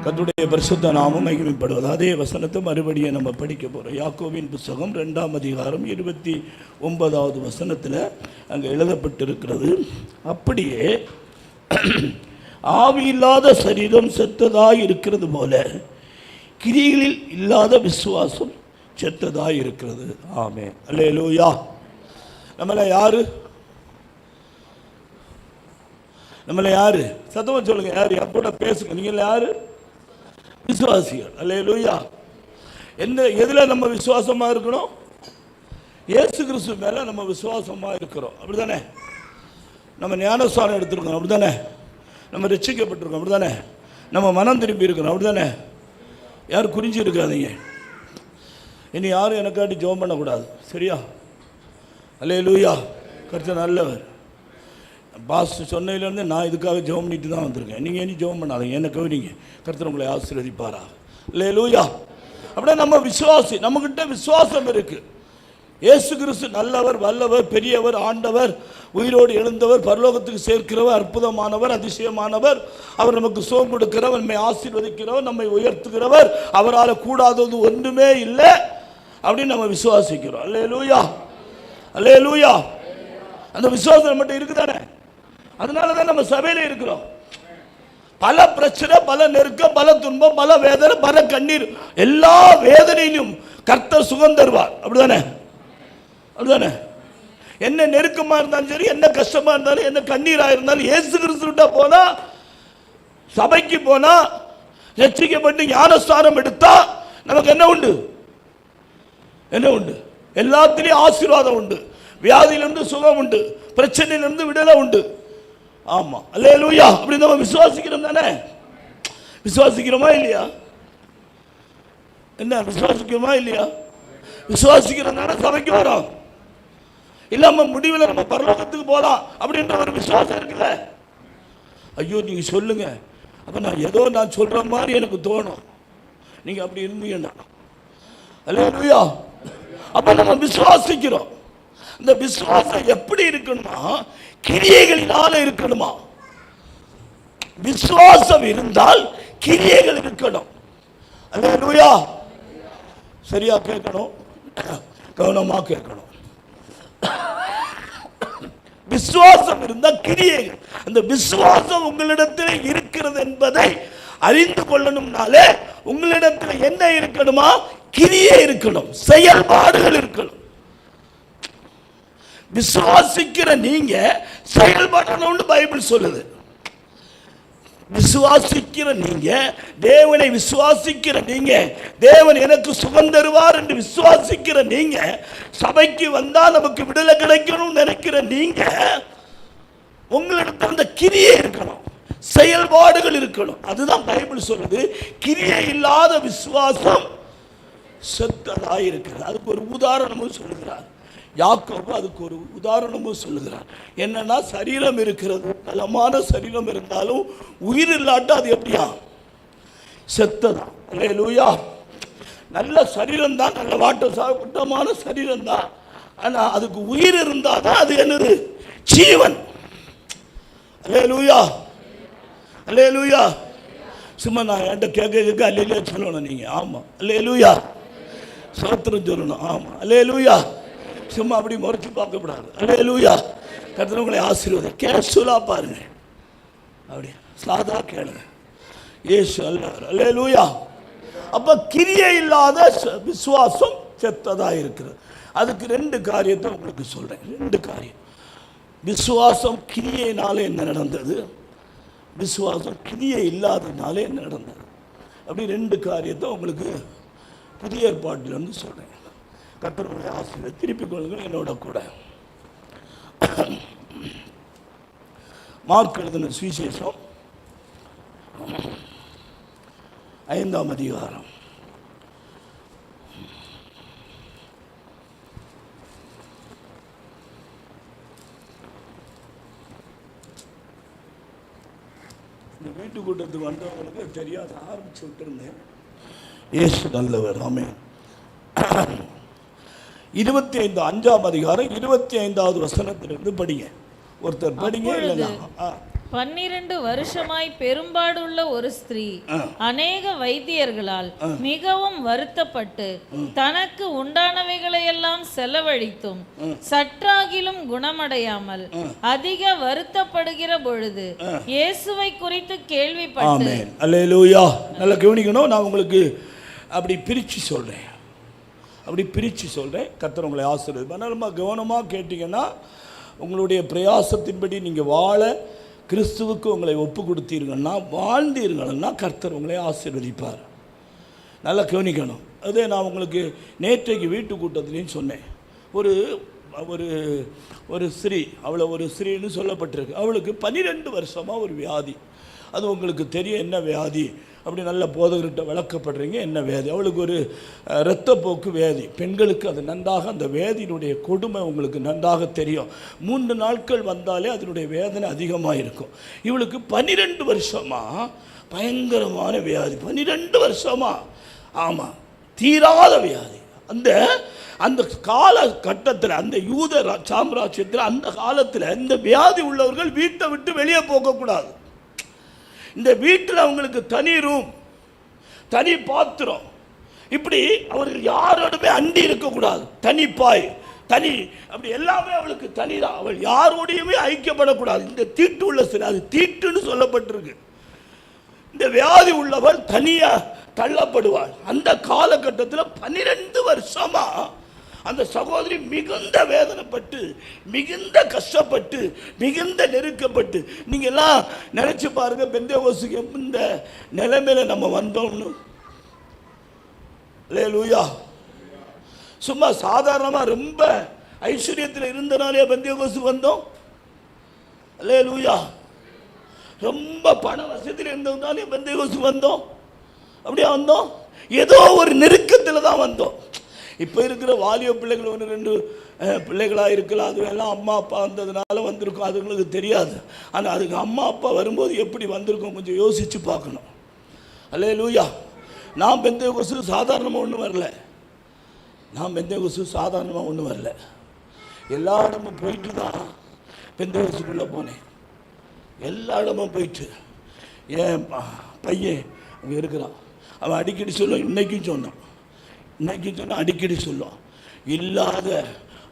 கர்த்தருடைய பரிசுத்த நாமம் மகிமைப்படுவது. அதே வசனத்தை மறுபடியும் நம்ம படிக்க போகிறோம். யாக்கோபின் புத்தகம் 2ஆம் அதிகாரம் 29வது வசனத்தில் அங்கே எழுதப்பட்டிருக்கிறது, அப்படியே ஆவி இல்லாத சரீரம் செத்ததாய் இருக்கிறது போல கிரிகளில் இல்லாத விசுவாசம் செத்ததாய் இருக்கிறது. ஆமென். அல்லேலூயா. நம்மள யாரு? சத்தமா சொல்லுங்க. யாரு? என் கூட பேசுங்க. நீங்கள் யாரு? விசுவாசிகள். அல்லேலூயா. எதுல நம்ம விசுவாசமா இருக்கணும்? இயேசு கிறிஸ்து மேல நம்ம விசுவாசமா இருக்கிறோம். அப்படிதானே? நம்ம ஞானஸ்தானம் எடுத்திருக்கோம். அப்படிதானே? நம்ம ரட்சிக்கப்பட்டிருக்கோம். அப்படிதானே? நம்ம மனம் திரும்பி இருக்கிறோம். அப்படிதானே? யாரும் குறிஞ்சி இருக்காதீங்க. இனி யாரும் எனக்காட்டி ஜெபம் பண்ணக்கூடாது. சரியா? அல்லேலூயா. கர்த்தர் நல்லவர். பாஸ் சொன்னதுலேருந்து நான் இதுக்காக ஜெபம் பண்ணிட்டு தான் வந்திருக்கேன். நீங்கள் இனி ஜெபம் பண்ணாதீங்க, என்ன கவனிங்க. கர்த்தர் உங்களை ஆசீர்வதிப்பாரா. அல்லேலூயா. அப்படியே நம்ம விசுவாசி, நம்மகிட்ட விசுவாசம் இருக்கு. இயேசு கிறிஸ்து நல்லவர், வல்லவர், பெரியவர், ஆண்டவர், உயிரோடு எழுந்தவர், பரலோகத்துக்கு சேர்க்கிறவர், அற்புதமானவர், அதிசயமானவர். அவர் நமக்கு சுகம் கொடுக்கிறவர், நம்மை ஆசீர்வதிக்கிறவர், நம்மை உயர்த்துகிறவர், அவரால் கூடாதது ஒன்றுமே இல்லை அப்படின்னு நம்ம விசுவாசிக்கிறோம். அல்லேலூயா. அல்லேலூயா. அந்த விசுவாசம் நம்மகிட்ட இருக்குதானே? அதனால தான் நம்ம சபையில இருக்கிறோம். பல பிரச்சனை, பல நெருக்கம், பல துன்பம், பல வேதனை, பல கண்ணீர், எல்லா வேதனையிலும் கர்த்தர் சுகம் தருவார். அப்படிதானே? அப்படிதானே? என்ன நெருக்கமா இருந்தாலும் சரி, என்ன கஷ்டமா இருந்தாலும், என்ன கண்ணீரா இருந்தாலும், இயேசு கிறிஸ்துவிட்ட போனா, சபைக்கு போனா, ரட்சிக்கப்பட்டு ஞானஸ்தானம் எடுத்தா நமக்கு என்ன உண்டு? என்ன உண்டு? எல்லாத்திலையும் ஆசீர்வாதம் உண்டு. வியாதியிலிருந்து சுகம் உண்டு, பிரச்சனையிலிருந்து விடுதலை உண்டு. ஆமா. அல்லேலூயா. அப்படி நம்ம விசுவாசிக்கிறோம் தானே? விசுவாசிக்கிறோமா இல்லையா? என்ன விசுவாசிக்கிறோமா இல்லையா? விசுவாசிக்கிறோம் தானே சபைக்கு வரோம். இல்லாம முடிவில் நம்ம பரலோகத்துக்கு போலாம் அப்படின்ற ஒரு விசுவாசம் இருக்குல்ல. ஐயோ நீங்க சொல்லுங்க, அப்ப நான் சொல்ற மாதிரி எனக்கு தோணும். நீங்க அப்படி இருந்தீங்கன்னா அல்லேலூயா. அப்ப நம்ம விசுவாசிக்கிறோம். இந்த விசுவாசம் எப்படி இருக்கணுமா? கிரியைகளினால இருக்கணுமா? விசுவாசம் இருந்தால் கிரியைகள் இருக்கணும். அல்லேலூயா. சரியா கேட்கணும், கவனமா கேட்கணும். விசுவாசம் இருந்தால் கிரியைகள். அந்த விசுவாசம் உங்களிடத்தில் இருக்கிறது என்பதை அறிந்து கொள்ளணும்னாலே உங்களிடத்தில் என்ன இருக்கணுமா? கிரியை இருக்கணும், செயல்பாடுகள் இருக்கணும். விசுவாசிக்கிற நீங்க செயல்படணும்னு பைபிள் சொல்லுது. விசுவாசிக்கிற நீங்க, தேவனை விசுவாசிக்கிற நீங்க, தேவன் எனக்கு சுகம் தருவார் என்று விசுவாசிக்கிற நீங்க, சபைக்கு வந்தா நமக்கு விடுதலை கிடைக்கணும் நினைக்கிற நீங்க, உங்களிடத்தில் அந்த கிரியை இருக்கணும், செயல்பாடுகள் இருக்கணும். அதுதான் பைபிள் சொல்லுது. கிரியை இல்லாத விசுவாசம் செத்ததாய் இருக்கிறது. அதுக்கு ஒரு உதாரணமும் சொல்லுகிறார் யாக்கோபு. அதுக்கு ஒரு உதாரணமும் சொல்லுகிறார். என்னன்னா, சரீரம் இருக்கிறது, பலமான சரீரம் இருந்தாலும் உயிர் இல்லாட்டா அது எப்படியா? செத்ததான். அல்லேலூயா. நல்ல சரீரம் தான், நல்ல வாட்டமான சரீரம் தான். ஆனா அதுக்கு உயிர் இருந்தாதான் அது என்னது? ஜீவன். அல்லேலூயா. அல்லேலூயா. சும்மா நான் என்கிட்ட கேட்க அல்லேலூயா சொல்லணும் நீங்க. ஆமா. அல்லேலூயா. சோத்திரம் சொல்லணும். ஆமா. அல்லேலூயா. சும்மா அப்படி முறைச்சு பார்க்கக்கூடாது. அல்லேலூயா. கர்த்தர் உங்களை ஆசீர்வதி. கேஷுவலா பாருங்க, அப்படி சாதா கேளுங்க. இயேசு அல்லவர். அல்லேலூயா. அப்ப கிரியை இல்லாத விசுவாசம் செத்ததா இருக்கிறது. அதுக்கு 2 காரியத்தை உங்களுக்கு சொல்றேன். 2 காரியம். விசுவாசம் கிரியையினால என்ன நடந்தது, விசுவாசம் கிரியை இல்லாதனால என்ன நடந்தது. அப்படி 2 காரியத்தை உங்களுக்கு புதிய ஏற்பாட்டிலிருந்து சொல்றேன். கர்த்தருடைய ஆசீர்வாதத்தை திருப்பிக் கொள்ளுங்கள் என்னோட கூட. மார்க் எழுதின சுவிசேஷம் 5ஆம் அதிகாரம். இந்த வீட்டு கூட்டத்துக்கு வந்தவங்களுக்கு தெரியாத ஆரம்பிச்சு விட்டுருந்தேன். இயேசு நல்லவர். ஆமென். 25 5ஆம் அதிகாரம் 25வது வசனத்திலிருந்து படிங்க. ஒருத்தர் படிங்க. இல்லைன்னா 12 வருஷமாய் பெரும்பாடுள்ள ஒரு ஸ்திரீ அநேக வைத்தியர்களால் மிகவும் வருத்தப்பட்டு தனக்கு உண்டானவைகளையெல்லாம் செலவழித்தும் சற்றாகிலும் குணமடையாமல் அதிக வருத்தப்படுகிற பொழுது இயேசுவை குறித்து கேள்விப்பட்டு. அல்லேலூயா. நல்லா கவனிக்கணும். நான் உங்களுக்கு அப்படி பிரித்து சொல்கிறேன், கர்த்தர் உங்களை ஆசீர்வதிப்பார். நம்ம கவனமாக கேட்டிங்கன்னா உங்களுடைய பிரயாசத்தின்படி நீங்கள் வாழ கிறிஸ்துவுக்கு உங்களை ஒப்பு கொடுத்தீர்கள்னா, வாழ்ந்தீர்கள்னா கர்த்தர் உங்களை ஆசீர்வதிப்பார். நல்லா கவனிக்கணும். அதே நான் உங்களுக்கு நேற்றைக்கு வீட்டு கூட்டத்திலையும் சொன்னேன். ஒரு ஒரு ஒரு ஸ்திரீ, அவளை ஒரு ஸ்திரீன்னு சொல்லப்பட்டிருக்கு. அவளுக்கு 12 வருஷமாக ஒரு வியாதி. அது உங்களுக்கு தெரியும் என்ன வியாதி அப்படி நல்ல போதகர்கிட்ட விளக்கப்படுறீங்க என்ன வியாதி. அவளுக்கு ஒரு இரத்தப்போக்கு வியாதி. பெண்களுக்கு அது நன்றாக அந்த வேதியினுடைய கொடுமை உங்களுக்கு நன்றாக தெரியும். 3 நாட்கள் வந்தாலே அதனுடைய வேதனை அதிகமாக இருக்கும். இவளுக்கு 12 வருஷமாக பயங்கரமான வியாதி. 12 வருஷமாக, ஆமாம், தீராத வியாதி. அந்த காலகட்டத்தில், அந்த யூத சாம்ராஜ்யத்தில் அந்த காலத்தில் இந்த வியாதி உள்ளவர்கள் வீட்டை விட்டு வெளியே போகக்கூடாது. இந்த வீட்டில் அவங்களுக்கு தனி ரூம், தனி பாத்திரம், இப்படி அவர்கள் யாரோடுமே அண்டி இருக்கக்கூடாது. தனி பாய், தனி, அப்படி எல்லாமே அவளுக்கு தனிதான். அவள் யாரோடையுமே ஐக்கியப்படக்கூடாது. இந்த தீட்டு உள்ள சில, அது தீட்டுன்னு சொல்லப்பட்டிருக்கு. இந்த வியாதி உள்ளவள் தனியாக தள்ளப்படுவாள். அந்த காலகட்டத்தில் 12 வருஷமா அந்த சகோதரி மிகுந்த வேதனைப்பட்டு, மிகுந்த கஷ்டப்பட்டு, மிகுந்த நெருக்கப்பட்டு. நீங்கள் எல்லாம் நினைச்சு பாருங்க, பெந்தேகோஸ்துக்கு இந்த நிலைமையில நம்ம வந்தோம்னு. அல்லேலூயா. சும்மா சாதாரணமாக ரொம்ப ஐஸ்வர்யத்தில் இருந்தனாலே பெந்தேகோஸ்துக்கு வந்தோம். அல்லேலூயா. ரொம்ப பண வசதியில் இருந்ததுனாலே பெந்தேகோஸ்துக்கு வந்தோம். அப்படியே வந்தோம். ஏதோ ஒரு நெருக்கத்தில் தான் வந்தோம். இப்போ இருக்கிற வாலிப பிள்ளைகள் 1-2 பிள்ளைகளாக இருக்கலாம். அதுவெல்லாம் அம்மா அப்பா வந்ததுனால வந்திருக்கும், அதுங்களுக்கு தெரியாது. ஆனால் அதுக்கு அம்மா அப்பா வரும்போது எப்படி வந்திருக்கோம் கொஞ்சம் யோசித்து பார்க்கணும். அல்லேலூயா. நான் பெந்தேகோஸ்து சாதாரணமாக ஒன்றும் வரல. எல்லா இடமும் போயிட்டு தான் பெந்தேகோஸ்துக்குள்ளே போனேன். எல்லா இடமும் போயிட்டு. என் பையன் அங்கே இருக்கிறான். அவன் அடிக்கடி சொல்லுவான், இன்னைக்கும் சொன்னான், அடிக்கடி சொல்லுவான். இல்லாத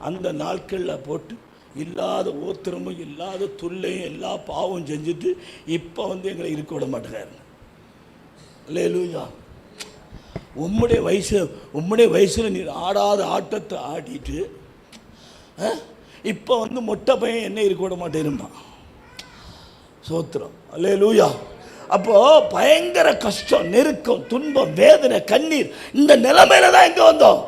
அந்த நாட்களில் போட்டு இல்லாத ஓத்திரமும் இல்லாத துள்ளையும் எல்லா பாவம் செஞ்சுட்டு இப்போ எங்களை இருக்க விட மாட்டேங்கிறாரு. அல்லேலூயா. உம்முடைய வயசில் நீ ஆடாத ஆட்டத்தை ஆடிட்டு இப்போ மொட்டை பையன் என்ன இருக்க விட மாட்டேருந்தான். சோத்திரம். அல்லேலூயா. அப்போ பயங்கர கஷ்டம், நெருக்கம், துன்பம், வேதனை, கண்ணீர், இந்த நிலைமையில தான் எங்க வந்தோம்.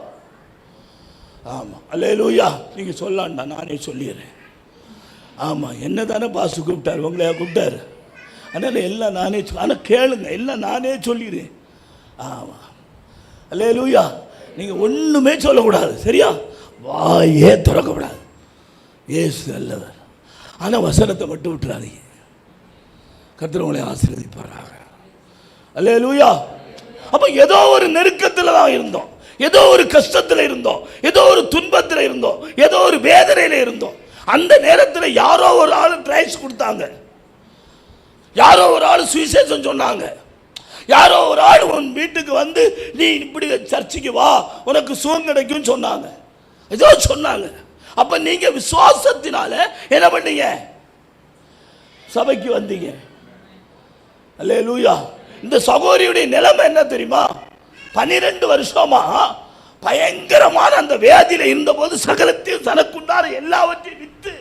ஆமாம். அல்லேலூயா. நீங்கள் சொல்லாண்டா, நானே சொல்லிடுறேன். ஆமாம், என்ன தானே பாசு கூப்பிட்டார், உங்களையா கூப்பிட்டாரு. அதனால் எல்லாம் நானே, ஆனால் கேளுங்க, எல்லாம் நானே சொல்லிடுறேன். ஆமாம். அல்லேலூயா. நீங்கள் ஒன்றுமே சொல்லக்கூடாது, சரியா? வாயே திறக்கக்கூடாது. இயேசு நல்லவர். ஆனால் வசனத்தை மட்டும் விட்டுறாதீங்க. கர்த்தர் உங்களை ஆசீர்வதிப்பாராக. அல்லேலூயா. அப்போ ஏதோ ஒரு நெருக்கத்தில் தான் இருந்தோம், ஏதோ ஒரு கஷ்டத்தில் இருந்தோம், ஏதோ ஒரு துன்பத்தில் இருந்தோம், ஏதோ ஒரு வேதனையில் இருந்தோம். அந்த நேரத்தில் யாரோ ஒரு ஆள் பிரைஸ் கொடுத்தாங்க, யாரோ ஒரு ஆள் சுவிசேஷம் சொன்னாங்க, யாரோ ஒரு ஆள் உன் வீட்டுக்கு நீ இப்படி சர்ச்சைக்கு வா உனக்கு சுகம் கிடைக்கும் சொன்னாங்க, ஏதோ சொன்னாங்க. அப்போ நீங்கள் விசுவாசத்தினால என்ன பண்ணீங்க? சபைக்கு வந்தீங்க. அல்லேலூயா. இந்த சகோதரியுடைய நிலைமை என்ன தெரியுமா? 12 வருஷமா பயங்கரமான அந்த வியாதியில இருந்தபோது சகலத்தையும் தனக்குண்டான எல்லாவற்றையும் வித்து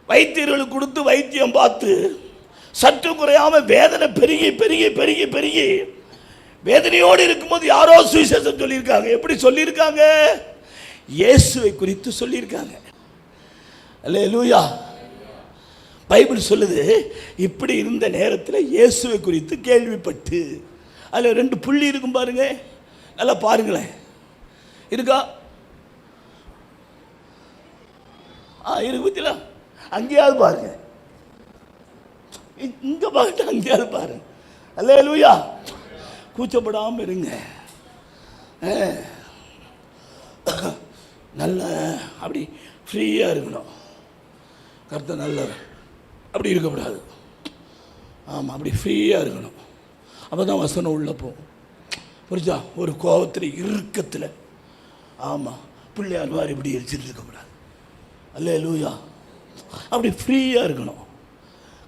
வைத்தியர்களுக்கு கொடுத்து வைத்தியம் பார்த்து சற்று குறையாம வேதனை பெருகி பெருகி பெருகி பெருகி வேதனையோடு இருக்கும்போது யாரோ சுவிசேஷம் சொல்லியிருக்காங்க. எப்படி சொல்லியிருக்காங்க? இயேசுவை குறித்து சொல்லியிருக்காங்க. அல்லேலூயா. பைபிள் சொல்லுது, இப்படி இருந்த நேரத்தில் இயேசுவை குறித்து கேள்விப்பட்டு. அதில் 2 புள்ளி இருக்கும் பாருங்க, நல்லா பாருங்களேன். இருக்கா? இருக்கு பத்தியா? அங்கேயாவது பாருங்க, இங்க பாருங்க, அங்கேயாவது பாருங்க. அல்லேலூயா. கூச்சப்படாமல் இருங்க. நல்ல அப்படி ஃப்ரீயாக இருக்கணும். கர்த்தர் நல்லவர். அப்படி இருக்கக்கூடாது. ஆமாம், அப்படி ஃப்ரீயாக இருக்கணும். அப்போ தான் வசனம் உள்ள போகும். புரிஞ்சா? ஒரு கோபத்தில் இறுக்கத்தில் ஆமாம் பிள்ளையார் மாதிரி இப்படி எரிச்சிட்டு இருக்கக்கூடாது. அல்லேலூயா. அப்படி ஃப்ரீயாக இருக்கணும்.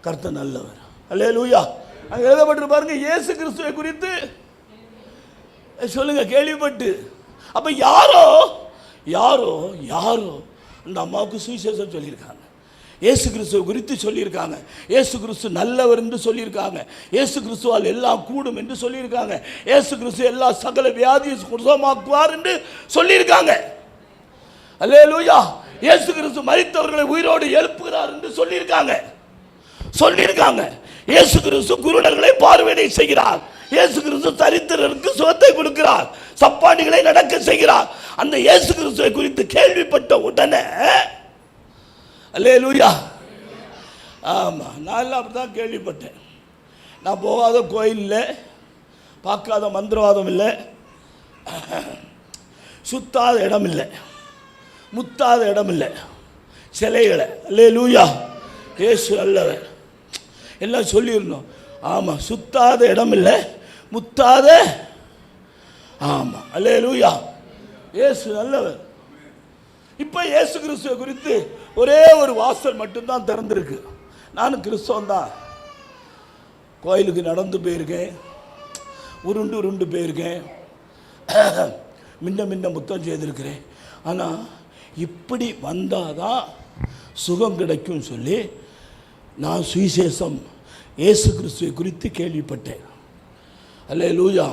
கர்த்தர் நல்லவர். அல்லேலூயா. அங்கே எழுதப்பட்டு பாருங்க, இயேசு கிறிஸ்துவை குறித்து சொல்லுங்க கேள்விப்பட்டு. அப்போ யாரோ யாரோ யாரோ அந்த அம்மாவுக்கு சுவிசேஷம் சொல்லியிருக்காங்க. இயேசு கிறிஸ்துவை குறித்து சொல்லியிருக்காங்க. இயேசு கிறிஸ்து நல்லவர் என்று சொல்லியிருக்காங்க. இயேசு கிறிஸ்துவால் எல்லாம் கூடும் என்று சொல்லியிருக்காங்க. இயேசு கிறிஸ்து எல்லா சகல வியாதியை குணமாக்குவார் என்று சொல்லியிருக்காங்க. அல்லேலூயா. இயேசு கிறிஸ்து மரித்தவர்களை உயிரோடு எழுப்புகிறார் என்று சொல்லியிருக்காங்க. இயேசு கிறிஸ்து குருடர்களை பார்வையை செய்கிறார். இயேசு கிறிஸ்து தரித்திரருக்கு சுகத்தை கொடுக்கிறார். சப்பானிகளை நடக்க செய்கிறார். அந்த இயேசு கிறிஸ்துவை குறித்து கேள்விப்பட்ட உடனே அல்லேலூயா. ஆமாம், நான் எல்லாம் அப்படி தான் கேள்விப்பட்டேன். நான் போகாத கோயில் இல்லை, பார்க்காத மந்திரவாதம் இல்லை, சுத்தாத இடம் இல்லை, முத்தாத இடம் இல்லை, சிலைகளை. அல்லேலூயா. இயேசு நல்லவர் எல்லாம் சொல்லியிருந்தோம். ஆமாம், சுத்தாத இடம் இல்லை, முத்தாத. ஆமாம், அல்லேலூயா. இயேசு நல்லவர். இப்போ இயேசு கிறிஸ்துவை குறித்து ஒரே ஒரு வாசல் மட்டும்தான் திறந்திருக்கு. நானும் கிறிஸ்தவன் தான். கோயிலுக்கு நடந்து போயிருக்கேன், உருண்டு போயிருக்கேன், முன்ன முத்தம் செய்திருக்கிறேன். ஆனால் இப்படி வந்தால் தான் சுகம் கிடைக்கும் சொல்லி நான் சுவிசேஷம் இயேசு கிறிஸ்துவை குறித்து கேள்விப்பட்டேன். அல்லேலூயா.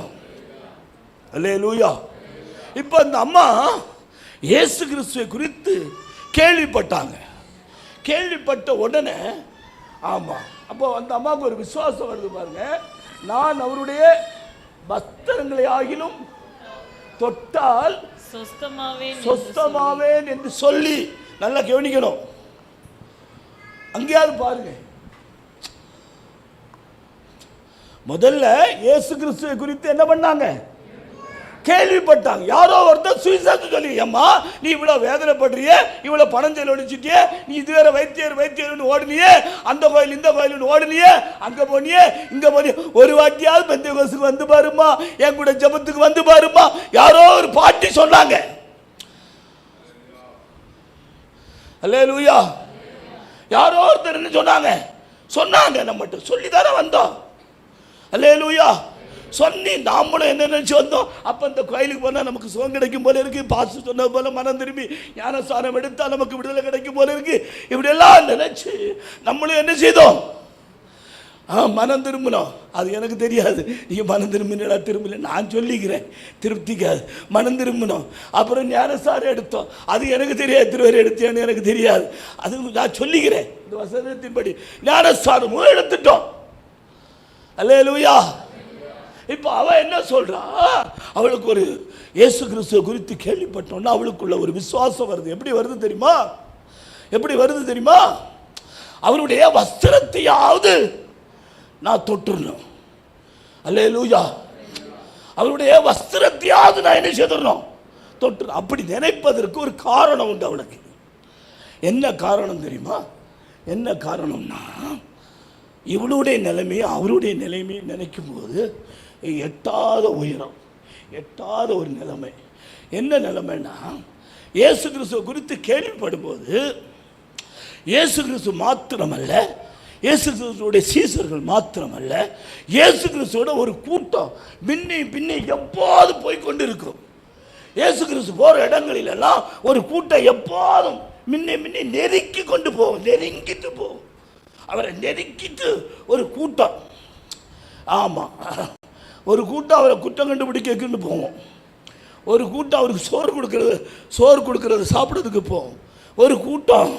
அல்லேலூயா. இப்போ அந்த அம்மா இயேசு கிறிஸ்துவை குறித்து கேள்விப்பட்டாங்க. கேள்விப்பட்ட உடனே ஆமாம், அப்போ அந்த அம்மாவுக்கு ஒரு விசுவாசம் வருது பாருங்க. நான் அவருடைய வஸ்திரங்களை ஆகிலும் தொட்டால் சொஸ்தமாவேன் என்று சொல்லி. நல்லா கவனிக்கணும். அங்கேயாவது பாருங்க, முதல்ல இயேசு கிறிஸ்துவை குறித்து என்ன பண்ணாங்க? கேள்விப்பட்டாங்க. யாரோ ஒருத்தர் சுவிசேஷம் சொல்லி, அம்மா நீ இவ்வளவு வேதனைப்படுறிய, இவ்வளவு பணம் செலவழிச்சிட்டியே, நீ இதுவரை வைத்தியர் ஓடுனியே, அந்த கோயில் இந்த கோயில் ஓடுனியே, அங்க போனியே இங்க போனியே, ஒரு வாட்டியாவது பெந்தேகோஸ்துக்கு வந்து பாருமா, என் கூட ஜெபத்துக்கு வந்து பாருமா. யாரோ ஒரு பாட்டி சொன்னாங்க. அல்லேலூயா. யாரோ ஒருத்தர் என்ன சொன்னாங்க நம்மகிட்ட சொல்லி தானே வந்தோம். அல்லேலூயா. சொல்லி நாமளும் என்ன நினைச்சு வந்தோம்? அப்போ இந்த கோயிலுக்கு போனால் நமக்கு சுகம் கிடைக்கும் போல இருக்கு, பாசு சொன்னது போல மனம் திரும்பி ஞானஸ்தானம் எடுத்தால் நமக்கு விடுதலை கிடைக்கும் போல இருக்கு. இப்படியெல்லாம் நினைச்சு நம்மளும் என்ன செய்தோம்? மனம் திரும்பணும். அது எனக்கு தெரியாது. நீங்கள் மனம் திரும்பினா திரும்பல, நான் சொல்லிக்கிறேன், திருப்திக்காது. மனம் திரும்பணும். அப்புறம் ஞானஸ்தானம் எடுத்தோம். அது எனக்கு தெரியாது, திருவரை எடுத்தேன்னு எனக்கு தெரியாது. அது நான் சொல்லிக்கிறேன். இந்த வசனத்தின்படி ஞானஸ்தானமும் எடுத்துட்டோம். அல்லேலூயா. இப்போ அவ என்ன சொல்றா? அவளுக்கு ஒரு இயேசு கிறிஸ்துவை குறித்து கேள்விப்பட்டோன்னா அவளுக்குள்ள ஒரு விசுவாசம் வருது. எப்படி வருது தெரியுமா? அவருடைய வஸ்திரத்தையாவது நான் தொட்டுறணும். அல்லேலூயா. அவருடைய வஸ்திரத்தையாவது நான் என்ன செய்யணும்? தொட்டு. அப்படி நினைப்பதற்கு ஒரு காரணம் உண்டு அவளுக்கு. என்ன காரணம் தெரியுமா? என்ன காரணம்னா, இவளுடைய நிலைமையை அவருடைய நிலைமையை நினைக்கும் போது எட்டாத உயரம், எட்டாத ஒரு நிலைமை. என்ன நிலைமைன்னா, இயேசு கிறிஸ்துவை குறித்து கேள்விப்படும்போது இயேசு கிறிஸ்து மாத்திரமல்ல, இயேசு கிறிஸ்துவோட சீசர்கள் மாத்திரமல்ல, இயேசு கிறிஸ்துவோட ஒரு கூட்டம் பின்னி எப்போது போய்கொண்டு இருக்கும். இயேசு கிறிஸ்து போகிற இடங்களிலெல்லாம் ஒரு கூட்டம் எப்போதும் முன்னே நெருக்கி கொண்டு போகும், நெருங்கிட்டு போகும். அவரை நெருக்கிட்டு ஒரு கூட்டம். ஆமாம், ஒரு கூட்டம் அவரை குற்றம் கண்டுபிடிக்கன்னு போவோம். ஒரு கூட்டம் அவருக்கு சோறு கொடுக்கறது சாப்பிட்றதுக்கு போவோம். ஒரு கூட்டம்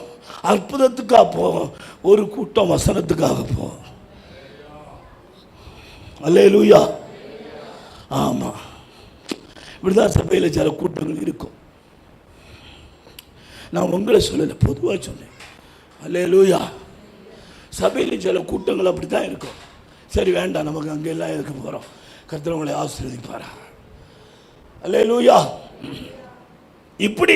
அற்புதத்துக்காக போவோம். ஒரு கூட்டம் வசனத்துக்காக போவோம். அல்லேலூயா. ஆமாம், இப்படிதான் சபையில் சில கூட்டங்கள் இருக்கும். நான் உங்களை சொல்லலை, பொதுவாக சொன்னேன். அல்லேலூயா. சபையில் சில கூட்டங்கள் அப்படி தான் இருக்கும். சரி, வேண்டாம், நமக்கு அங்கே எல்லாம் இருக்க போகிறோம். கர்த்தர் உங்களை ஆசீர்வதிப்பாரா. அல்லேலூயா. இப்படி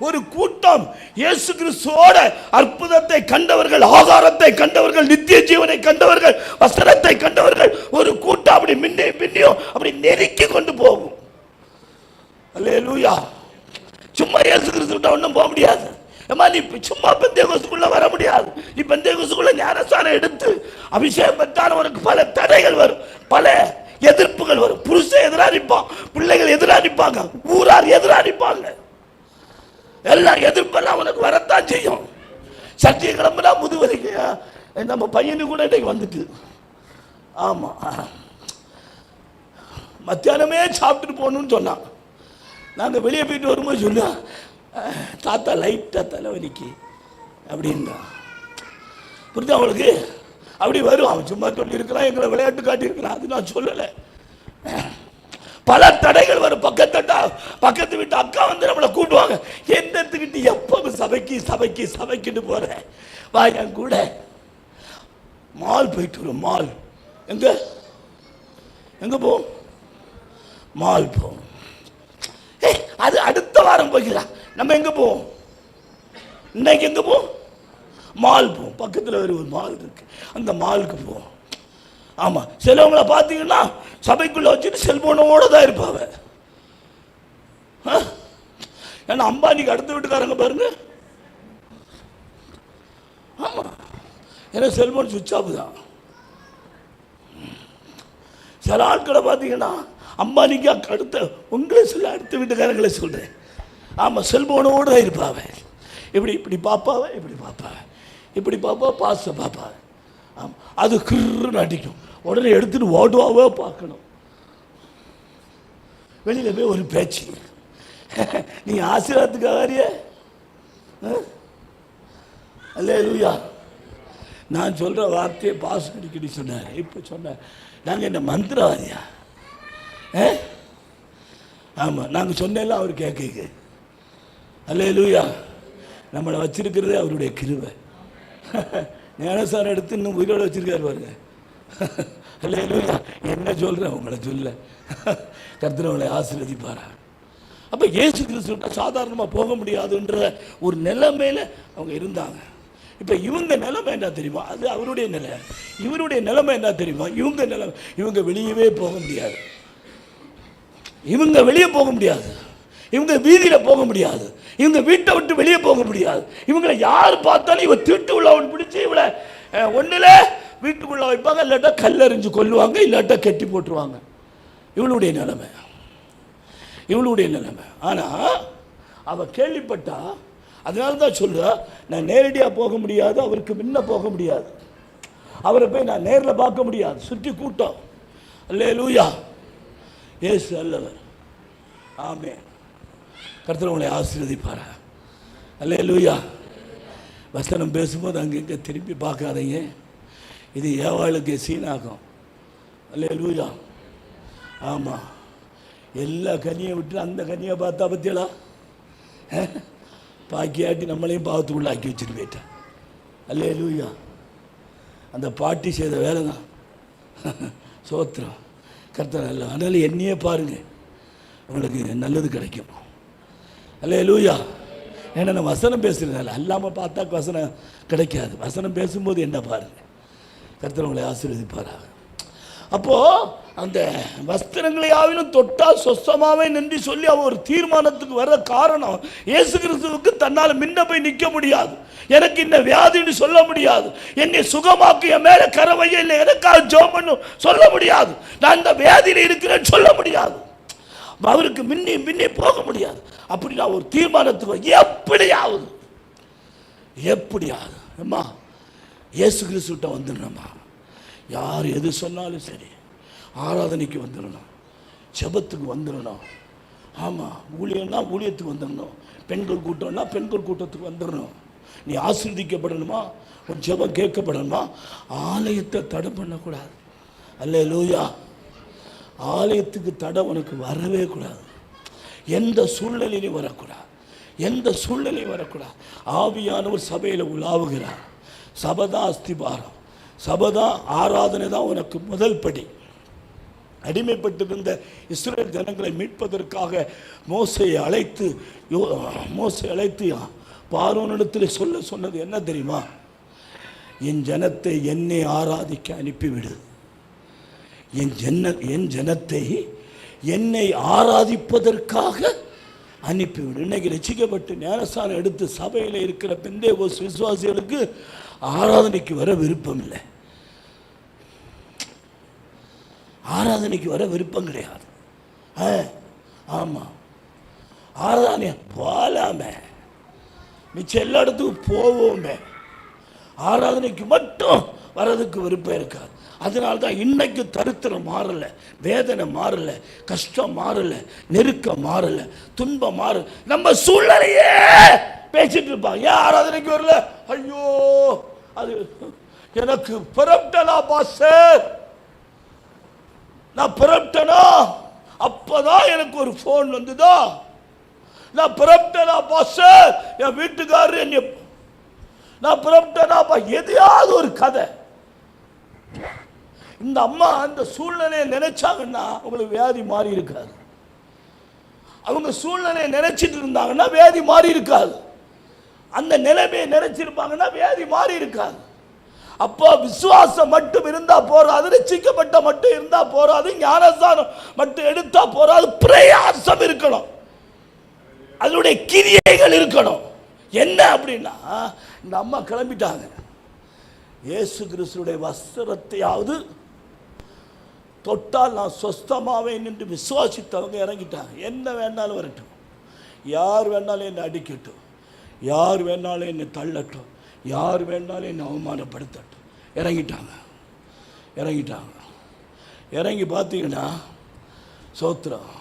ஒரு கூட்டம் இயேசு கிறிஸ்துவோட அற்புதத்தை கண்டவர்கள், ஆகாரத்தை கண்டவர்கள், நித்திய ஜீவனை கண்டவர்கள், வசனத்தை கண்டவர்கள், ஒரு கூட்டம் அப்படி மின்னியும் அப்படி நெருக்கி கொண்டு போகும். அல்லேலூயா. சும்மா இயேசு கிறிஸ்துவிட்ட ஒன்றும் போக முடியாது. ஏமா நீ சும்மா பெந்தேகோஸ்துக்குள்ள வர முடியாது. நீ பெந்தேகோஸ்துக்குள்ள ஞானஸ்நானம் எடுத்து அபிஷேகம் பெற்றால் உனக்கு பல தடைகள் வரும், பல எதிர்ப்புகள் வரும். புருஷன் எதிரானிப்பான், பிள்ளைகள் எதிரானிப்பாங்க, ஊரார் எதிரானிப்பாங்க. எல்லாம் எதிர்ப்பெல்லாம் உனக்கு வரத்தான் செய்யும். சத்திய கிளம்புனா முதுவரைக்கு நம்ம பையனு கூட இன்னைக்கு வந்துட்டு, ஆமா மத்தியானமே சாப்பிட்டுட்டு போகணும்னு சொன்னான். நாங்கள் வெளியே போயிட்டு வரும்போது சொன்னா, தாத்தா லைட்டாக தலைவலிக்கு அப்படின்னா புரிஞ்சா அவளுக்கு அப்படி வரும். அவன் சும்மா சொல்லியிருக்கிறான், எங்களை விளையாட்டு காட்டியிருக்கிறான், அது நான் சொல்லலை. பல தடைகள் வரும். பக்கத்து வீட்டு அக்கா வந்து நம்மளை கூட்டுவாங்க, என்னத்துக்கிட்டு எப்போ சபைக்குன்னு போற, வா என் கூட மால் போயிட்டு வரும். மால் எங்க போ, மால் போ. அது அடுத்த வாரம் போய்க்கலாம். நம்ம எங்க போவோம், இன்னைக்கு எங்க போவோம், மால் போவோம். பக்கத்தில் ஒரு மால் இருக்கு, அந்த மாலுக்கு போவோம். ஆமா, சிலவங்களை பார்த்தீங்கன்னா சபைக்குள்ள வச்சுட்டு செல்போனோட தான் இருப்பாங்க. ஏன்னா அம்பானிக்கு அடுத்த வீட்டுக்காரங்க பாருங்க, ஆமா, ஏன்னா செல்போன் சுவிட்ச் ஆஃப் தான். சில ஆட்களை பார்த்தீங்கன்னா அம்பானிக்கு அடுத்த உங்களை சொல்ல அடுத்த வீட்டுக்காரங்களை சொல்றேன், ஆமா, செல்போனோட தான் இருப்பாவ. இப்படி பாப்பாவ, இப்படி பாப்பா பாச பாப்பா. ஆமா, அது கிருன்னு அடிக்கும், உடனே எடுத்துட்டு ஓடுவாவே பார்க்கணும். வெளியில போய் ஒரு பேச்சு, நீ ஆசீர்வாதத்துக்கு வரிய. அல்லேலூயா. நான் சொல்ற வார்த்தையை பாசம் அடிக்கடி சொன்னார். இப்ப சொன்ன நாங்க என்ன மந்திரவாதியா? ஆமா, நாங்க சொன்னெல்லாம் அவர் கேட்க. அல்லேலூயா. நம்மளை வச்சிருக்கிறதே அவருடைய கிருபை. ஞானசாரம் எடுத்து இன்னும் உயிரோடு வச்சிருக்காரு பாருங்க. அல்லேலூயா. என்ன சொல்றேன் உங்களை சொல்ல, கர்த்தர் அவங்களை ஆசீர்வதிப்பாரா. அப்ப இயேசு கிறிஸ்துவிட்ட சாதாரணமா போக முடியாதுன்ற ஒரு நிலைமையில அவங்க இருந்தாங்க. இப்ப இவங்க நிலைமை என்ன தெரியுமா, அது அவருடைய நிலை. இவருடைய நிலைமை என்ன தெரியுமா, இவங்க நிலைமை, இவங்க வெளியவே போக முடியாது, இவங்க வெளியே போக முடியாது, இவங்க வீதியில போக முடியாது, இவங்க வீட்டை விட்டு வெளியே போக முடியாது. இவங்களை யார் பார்த்தாலும் இவ தீட்டு உள்ளவன் பிடிச்சி இவளை ஒண்ணுல வீட்டுக்குள்ள வைப்பாங்க, இல்லாட்டா கல்லறிஞ்சு கொல்லுவாங்க, இல்லாட்டா கெட்டி போட்டுருவாங்க. இவளுடைய நிலைமை. ஆனா அவ கேள்விப்பட்டா, அதனால தான் சொல்ற, நான் நேரடியா போக முடியாது, அவருக்கு முன்ன போக முடியாது, அவரை போய் நான் நேரில் பார்க்க முடியாது, சுற்றி கூட்டம். அல்லேலூயா. இயேசு அல்லவர். ஆமென். கர்த்தர் உங்களை ஆசீர்வதிப்பாரா. அல்லேலூயா. வசனம் பேசும்போது அங்கங்க திரும்பி பார்க்காதீங்க, இது ஏவாளுக்கு சீனாகும். அல்லேலூயா. ஆமா, எல்லா கனியை விட்டு அந்த கனியை பார்த்தா பத்தியலா பாக்கியாட்டி நம்மளையும் பாவத்துக்குள்ள ஆக்கி வச்சுட்டு போயிட்டேன். அல்லேலூயா. அந்த பாட்டி செய்த வேலை தான். சோத்திரம். கர்த்தர் அல்ல. அதனால என்னையே பாருங்க, உங்களுக்கு நல்லது கிடைக்கும். அல்லேலூயா. ஏன்னா நான் வசனம் பேசுறதுனால, அல்லாமல் பார்த்தா வசனம் கிடைக்காது. வசனம் பேசும்போது என்ன பாருங்க. கர்த்தர் உங்களை ஆசீர்வதிப்பாராக. அப்போ அந்த வஸ்திரங்களை ஆவிலும் தொட்டால் சொஸ்தமாவே நின்று சொல்லி அவன் ஒரு தீர்மானத்துக்கு வர காரணம், இயேசு கிறிஸ்துவுக்கு தன்னால் முன்ன போய் நிற்க முடியாது, எனக்கு இந்த வியாதின்னு சொல்ல முடியாது, என்னை சுகமாக்கு, என் மேல கரவைய இல்லை, எனக்காக ஜெபம் பண்ணும் சொல்ல முடியாது, நான் இந்த வியாதியில் இருக்கிறேன்னு சொல்ல முடியாது, அவருக்கு முன்னே போக முடியாது. அப்படி நான் ஒரு தீர்மானத்துக்கு எப்படியாவது அம்மா இயேசு கிறிஸ்துவிட்ட வந்துடணும்மா. யார் எது சொன்னாலும் சரி, ஆராதனைக்கு வந்துடணும், ஜெபத்துக்கு வந்துடணும். ஆமாம், ஊழியம்னா ஊழியத்துக்கு வந்துடணும், பெண்கள் கூட்டம்னா பெண்கள் கூட்டத்துக்கு வந்துடணும். நீ ஆசீர்வதிக்கப்படணுமா, உன் ஜெபம் கேட்கப்படணுமா, ஆலயத்தை தடை பண்ணக்கூடாது. அல்லேலூயா. ஆலயத்துக்கு தடை உனக்கு வரவே கூடாது. எந்த சூழ்நிலையிலும் வரக்கூடாது. ஆவியானவர் சபையில் உலாவுகிறார். சபதா அஸ்திபாரம், சபதா ஆராதனை தான் உனக்கு முதல் படி. அடிமைப்பட்டிருந்த இஸ்ரேல் ஜனங்களை மீட்பதற்காக மோசையை அழைத்து பார்வோனிடத்தில் சொன்னது என்ன தெரியுமா? என் ஜனத்தை என்னை ஆராதிக்க அனுப்பிவிடு. என் ஜனத்தை என்னை ஆராதிப்பதற்காக அனுப்பிவிடு. இன்னைக்கு ரட்சிக்கப்பட்டு ஞானஸ்தானம் எடுத்து சபையில் இருக்கிற பெந்தேகோஸ் விசுவாசிகளுக்கு ஆராதனைக்கு வர விருப்பம் இல்லை. ஆராதனைக்கு வர விருப்பம் கிடையாது. ஆமாம், ஆராதனை போலாமே, மிச்சம் எல்லா இடத்துக்கும் போவோமே, ஆராதனைக்கு மட்டும் வர்றதுக்கு விருப்பம் இருக்காது. அதனால தான் இன்னைக்கு தரித்திரம் மாறலை, வேதனை மாறலை, கஷ்டம் மாறலை, நெருக்கம் மாறலை, துன்பம் மாறல. நம்ம சூழ்நிலையே பேசிட்டு இருப்பாங்க. ஏன் ஆராதனைக்கு வரல? ஐயோ, அது எனக்கு புறப்பட்டனா பாஸ்டர், நான் புறப்பட்டனா, அப்பதான் எனக்கு ஒரு போன் வந்துதா, நான் புறப்பட்டனா பாஸ்டர், என் வீட்டுக்காரர் என்னை, நான் புறப்பட்டனா, எதையாவது ஒரு கதை. இந்த அம்மா அந்த சூழ்நிலையை நினைச்சாங்கன்னா அவங்களுக்கு வியாதி மாறி இருக்காது. அவங்க சூழ்நிலையை நினைச்சிட்டு இருந்தாங்கன்னா வியாதி மாறி இருக்காது. அந்த நிலைமையை நினைச்சிருப்பாங்கன்னா வியாதி மாறி இருக்காது. அப்போ விசுவாசம் மட்டும் இருந்தா போறாது, ரட்சிக்கப்பட்ட மட்டும் இருந்தா போறாது, ஞானஸ்தானம் மட்டும் எடுத்தா போறாது, பிரயாசம் இருக்கணும், அதனுடைய கிரியைகள் இருக்கணும். என்ன அப்படின்னா, இந்த அம்மா கிளம்பிட்டாங்க, இயேசு கிறிஸ்துடைய வஸ்திரத்தையாவது தொட்டால் நான் சொஸ்தமாவேன் என்று விசுவாசித்தவங்க இறங்கிட்டாங்க. என்ன வேணாலும் வரட்டும், யார் வேணாலும் என்னை அடிக்கட்டும், யார் வேணாலும் என்னை தள்ளட்டும், யார் வேணாலும் என்னை அவமானப்படுத்தட்டும், இறங்கிட்டாங்க. இறங்கி பார்த்தீங்கன்னா சோத்திரம்,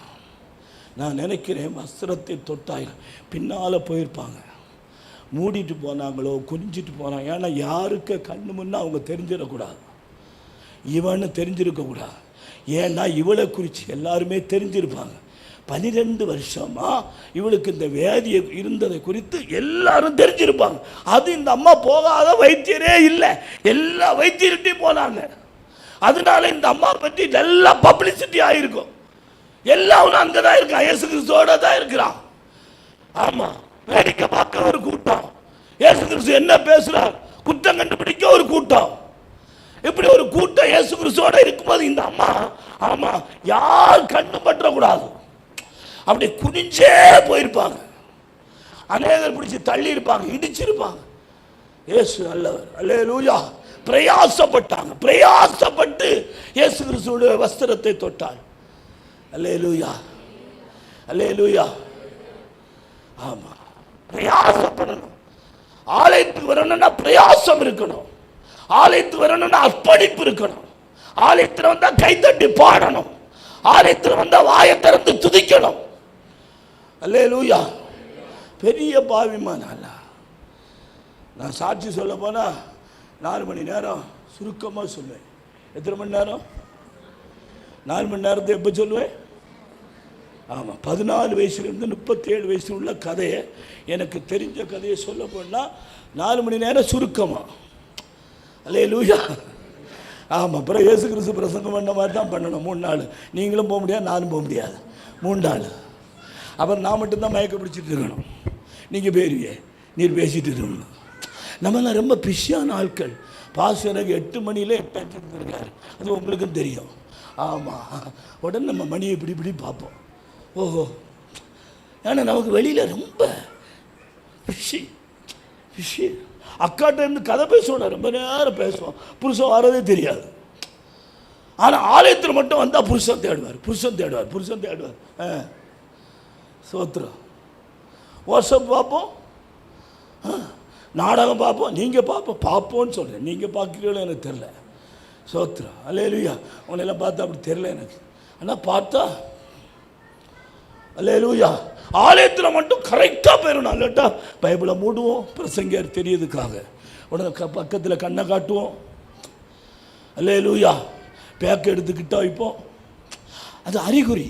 நான் நினைக்கிறேன் வஸ்திரத்தை தொட்டாயில் பின்னால் போயிருப்பாங்க, மூடிட்டு போனாங்களோ குனிஞ்சிட்டு போனாங்க. ஏன்னா யாருக்கு கண்ணு முன்னே அவங்க தெரிஞ்சிடக்கூடாது, இவன்னு தெரிஞ்சிருக்கக்கூடாது. ஏன்னா இவளை குறித்து எல்லாருமே தெரிஞ்சிருப்பாங்க. 12 வருஷமா இவளுக்கு இந்த வியாதி இருந்ததை குறித்து எல்லாரும் தெரிஞ்சிருப்பாங்க. அது இந்த அம்மா போகாத வைத்தியரே இல்லை, எல்லா வைத்தியர்கிட்டையும் போனாங்க. அதனால இந்த அம்மா பற்றி நல்லா பப்ளிசிட்டி ஆகிருக்கும். எல்லாரும் அங்கே தான் இருக்கான், இயேசு கிறிஸ்துவோட தான் இருக்கிறான். ஆமாம், வேடிக்கை பார்க்க ஒரு கூட்டம், இயேசு கிறிஸ்து என்ன பேசுறார் குற்றம் கண்டுபிடிக்க ஒரு கூட்டம். இப்படி ஒரு கூட்டம் இயேசு கிறிஸ்துவோட இருக்கும்போது இந்த அம்மா, ஆமா, யார் கண்ணு பற்றக்கூடாது, அப்படி குனிஞ்சே போயிருப்பாங்க. அநேகர் பிடிச்சி தள்ளி இருப்பாங்க, இடிச்சிருப்பாங்க. இயேசு நல்லவர், அல்லேலூயா. பிரயாசப்பட்டு இயேசு கிறிஸ்துவோட வஸ்திரத்தை தொட்டார். அல்லேலூயா, அல்லேலூயா. ஆமா, பிரயாசப்படணும். ஆலயத்துக்கு வரணும்னா பிரயாசம் இருக்கணும், ஆலயத்துக்கு வரணும்னா அர்ப்பணிப்பு இருக்கணும், ஆலயத்தில் வந்தா கைத்தட்டி பாடணும், ஆலயத்தில் வந்தா வாயை திறந்து துதிக்கணும். அல்லேலூயா. பெரிய பாவிமா நான் சாட்சி சொல்ல போனா 4 மணி நேரம் சுருக்கமாக சொல்லுவேன். எத்தனை மணி நேரம்? 4 மணி நேரத்தை எப்போ சொல்லுவேன்? ஆமாம், 14 வயசுலேருந்து 37 வயசு உள்ள கதையை, எனக்கு தெரிஞ்ச கதையை சொல்ல போனால் 4 மணி நேரம் சுருக்கமாக. அல்லேலூயா. ஆமாம், அப்புறம் இயேசு கிறிஸ்து பிரசங்கம் பண்ண மாதிரி தான் பண்ணணும். 3 நாள் நீங்களும் போக முடியாது, நானும் போக முடியாது. 3 நாள். அப்புறம் நான் மட்டும்தான் மயக்க பிடிச்சிட்டு இருக்கணும், நீங்கள் பேருவியே, நீர் பேசிட்டு இருக்கணும். நம்மளாம் ரொம்ப பிஸியான ஆட்கள். பாஸ்டருக்கு 8 மணியிலே இருக்காரு, அது உங்களுக்கும் தெரியும். ஆமாம், உடனே நம்ம மணியை இப்படி பார்ப்போம். ஓஹோ, ஏன்னா நமக்கு வெளியில் ரொம்ப பிஸி. அக்காட்ட இருந்து கதை பேசுவோம், ரொம்ப நேரம் பேசுவோம், புருஷன் வரதே தெரியாது. ஆனால் ஆலயத்தில் மட்டும் வந்தால் புருஷன் தேடுவார். சோத்திரம். வாட்ஸ்அப் பார்ப்போம், நாடகம் பார்ப்போம். நீங்கள் பார்ப்போன்னு சொல்கிறேன், நீங்கள் பார்க்குறீங்களோ எனக்கு தெரில. சோத்திரம், அல்லேலூயா. உன்னெல்லாம் பார்த்தா அப்படி தெரில எனக்கு, ஆனால் பார்த்தா அல்லேலூயா. ஆலயத்தில் மட்டும் கரெக்டாக போயிடணும், இல்லாட்டா பைபிளை மூடுவோம், பிரசங்கர் தெரியதுக்காக. உடனே பக்கத்தில் கண்ணை காட்டுவோம். அல்லேலூயா. பேக்க எடுத்துக்கிட்டா வைப்போம். அது அறிகுறி.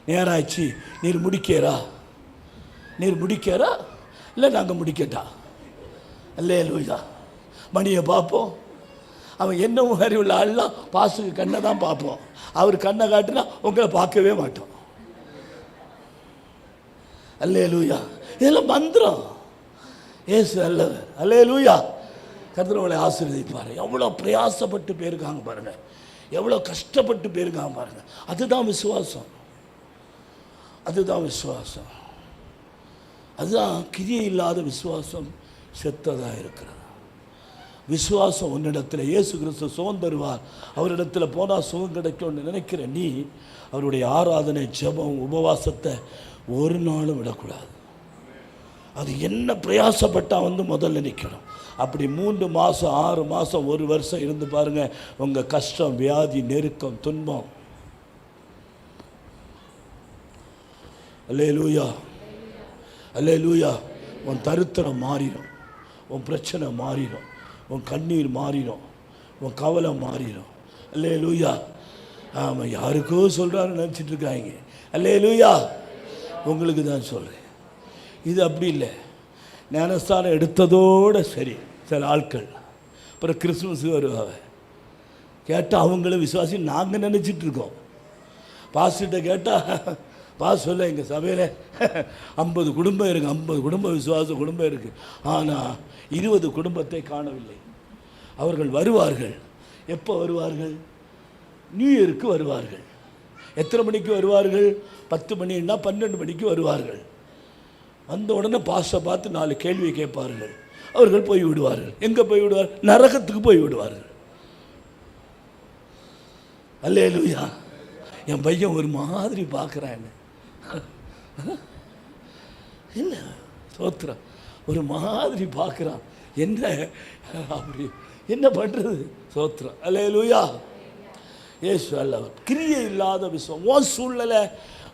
நேராச்சு, நீர் முடிக்கிறா இல்லை நாங்கள் முடிக்கட்டா? அல்லேலூயா. மணியை பார்ப்போம். அவன் என்ன மாதிரி உள்ள ஆள்லாம் பாசுக்கு கண்ணை தான் பார்ப்போம். அவர் கண்ணை காட்டினா உங்களை பார்க்கவே மாட்டோம். அல்லேலூயா. இதெல்லாம் மந்திரம். ஏசு அல்லவர். அல்லேலூயா. கர்த்தர் உங்களை ஆசீர்வதிப்பார். எவ்வளோ பிரயாசப்பட்டு போயிருக்காங்க பாருங்க, எவ்வளோ கஷ்டப்பட்டு போயிருக்காங்க பாருங்க. அதுதான் விசுவாசம். அதுதான் விசுவாசம். அதுதான் கிரியை இல்லாத விசுவாசம் செத்ததாக இருக்கிறது. விசுவாசம் உன்னிடத்தில் இயேசு கிறிஸ்து சுகம் தருவார், அவரிடத்தில் போனால் சுகம் கிடைக்கும்னு நினைக்கிற நீ அவருடைய ஆராதனை, ஜெபம், உபவாசத்தை ஒரு நாளும் விடக்கூடாது. அது என்ன பிரயாசப்பட்டா முதல்ல நிற்கணும். அப்படி 3 மாதம் 6 மாதம் 1 வருஷம் இருந்து பாருங்க, உங்கள் கஷ்டம், வியாதி, நெருக்கம், துன்பம். அல்லேலூயா. அல்லேலூயா. உன் தரித்திரம் மாறிடும், உன் பிரச்சனை மாறிடும், உன் கண்ணீர் மாறிடும், உன் கவலை மாறிடும். அல்லேலூயா. ஆமாம், யாருக்கோ சொல்கிறான்னு நினச்சிட்டு இருக்காங்க. அல்லேலூயா. உங்களுக்கு தான் சொல்கிறேன். இது அப்படி இல்லை. ஞானஸ்தானம் எடுத்ததோடு சரி. சில ஆட்கள் அப்புறம் கிறிஸ்துமஸுக்கு வருவாங்க. கேட்டால் அவங்களும் விசுவாசி நாங்கள் நினச்சிட்டு இருக்கோம். பாஸ்கிட்ட கேட்டால் பாஸ் சொல்ல எங்கள் சபையில் 50 குடும்பம் இருக்குது, 50 குடும்ப விசுவாச குடும்பம் இருக்குது, ஆனால் 20 குடும்பத்தை காணவில்லை. அவர்கள் வருவார்கள். எப்போ வருவார்கள்? நியூ இயருக்கு வருவார்கள். எத்தனை மணிக்கு வருவார்கள்? 10 மணின்னா 12 மணிக்கு வருவார்கள். வந்த உடனே பாஸ்டை பார்த்து 4 கேள்வி கேட்பார்கள். அவர்கள் போய் விடுவார்கள். எங்கே போய் விடுவார்? நரகத்துக்கு போய் விடுவார்கள். அல்லேலூயா. என் பையன் ஒரு மாதிரி பார்க்குறான். என்ன சோத்திரம், ஒரு மாதிரி பார்க்குறான். என்ன அப்படி என்ன பண்ணுறது? சோத்திரம். அல்லேலூயா. ஏசு அல்லவர். கிரியை இல்லாத விசுவாசம். உன் சூழ்நிலை,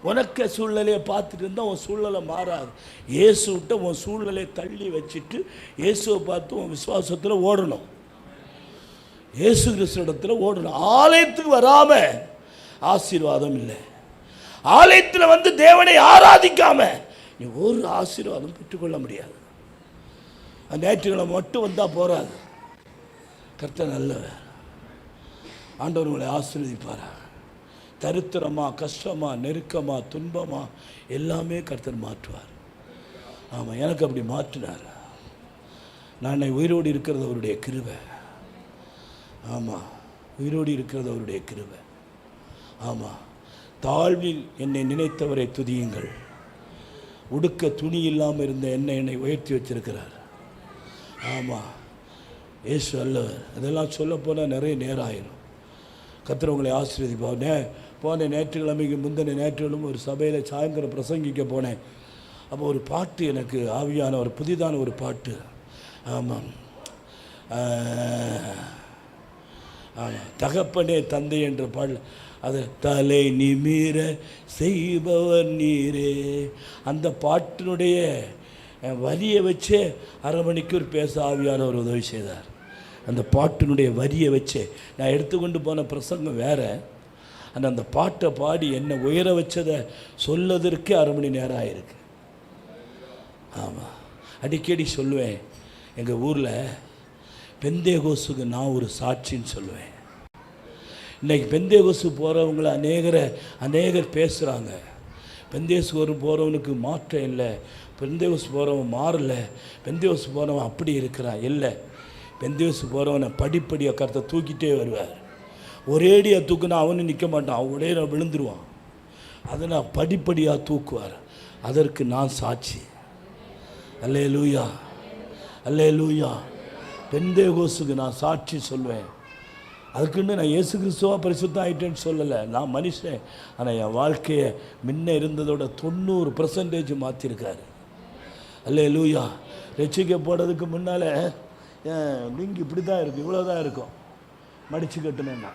உனக்கு சூழ்நிலையை பார்த்துட்டு இருந்தால் உன் சூழ்நிலை மாறாது. இயேசுகிட்ட உன் சூழ்நிலையை தள்ளி வச்சுட்டு இயேசுவை பார்த்து உன் விசுவாசத்தில் ஓடணும். இயேசு கிறிஸ்து இடத்துல ஓடணும். ஆலயத்துக்கு வராமல் ஆசீர்வாதம் இல்லை. ஆலயத்தில் தேவனை ஆராதிக்காம நீ ஒரு ஆசீர்வாதம் பெற்றுக்கொள்ள முடியாது. அந்த ஞாயிற்றுக்கிழமை மட்டும் வந்தால் போராது. கர்த்தர் நல்லவர். ஆண்டவர் உங்களை ஆசீர்வதிப்பாரா. தரித்திரமா, கஷ்டமா, நெருக்கமா, துன்பமா எல்லாமே கர்த்தர் மாற்றுவார். ஆமாம், எனக்கு அப்படி மாற்றினார். நான் உயிரோடு இருக்கிறது அவருடைய கிருபை. ஆமாம், உயிரோடு இருக்கிறது அவருடைய கிருபை. ஆமாம், தாழ்வில் என்னை நினைத்தவரை துதியுங்கள். உடுக்க துணி இல்லாமல் இருந்த என்னை உயர்த்தி வச்சிருக்கிறார். ஆமாம், இயேசு அல்லவர். அதெல்லாம் சொல்ல போனால் நிறைய நேரம் ஆயிடும். கர்த்தர் உங்களை ஆசீர்வதிப்பார். போன ஞாயிற்றுக்கிழமைக்கு முந்தின ஞாயிற்றுக்கிழமை ஒரு சபையில் சாயந்தரம் பிரசங்கிக்க போனேன். அப்போ ஒரு பாட்டு எனக்கு ஆவியான ஒரு புதிதான ஒரு பாட்டு. ஆமாம், ஆமாம், தகப்பனே தந்தை என்ற பாடல். அது தலை நிமிர செய்பவர் நீரே. அந்த பாட்டினுடைய வரியை வச்சே 1/2 மணிக்கூர் பேச ஆவியானவர் உதவி செய்தார். அந்த பாட்டினுடைய வரியை வச்சே நான் எடுத்துக்கொண்டு போன பிரசங்கம் வேறு. அந்த பாட்டை பாடி என்னை உயர வச்சதை சொல்லதற்கே 1/2 மணி நேரம் ஆயிருக்கு. ஆமாம், அடிக்கடி சொல்லுவேன், எங்கள் ஊரில் பெந்தேகோசுக்கு நான் ஒரு சாட்சின்னு சொல்லுவேன். இன்றைக்கி பெந்தேகோசு போகிறவங்கள அநேகர் பேசுகிறாங்க. பெந்தேகோசு போகிறவனுக்கு மாற்றம் இல்லை, பெந்தேகோசு போகிறவன் மாறலை, பெந்தேகோசு போகிறவன் அப்படி இருக்கிறான். இல்லை, பெந்தேகோசு போகிறவனை படிப்படியாக கர்த்தர் தூக்கிட்டே வருவார். ஒரேடியாக தூக்குனா அவனு நிற்க மாட்டான், அவன் ஒரே விழுந்துருவான். அதை நான் படிப்படியாக தூக்குவார். அதற்கு நான் சாட்சி. அல்லேலூயா. அல்லேலூயா. பெந்தேகோசுக்கு நான் சாட்சி சொல்வேன். அதுக்குன்னு நான் இயேசு கிறிஸ்துவா பரிசுத்தம் ஆகிட்டேன்னு சொல்லலை. நான் மனுஷன். ஆனால் என் வாழ்க்கையை முன்ன இருந்ததோட 90% மாற்றிருக்காரு. அல்லேலூயா. ரட்சிக்க போடுறதுக்கு முன்னால் லிங்க் இப்படி தான் இருக்கும், இவ்வளோ தான் இருக்கும். மடித்து கட்டுனேன்னா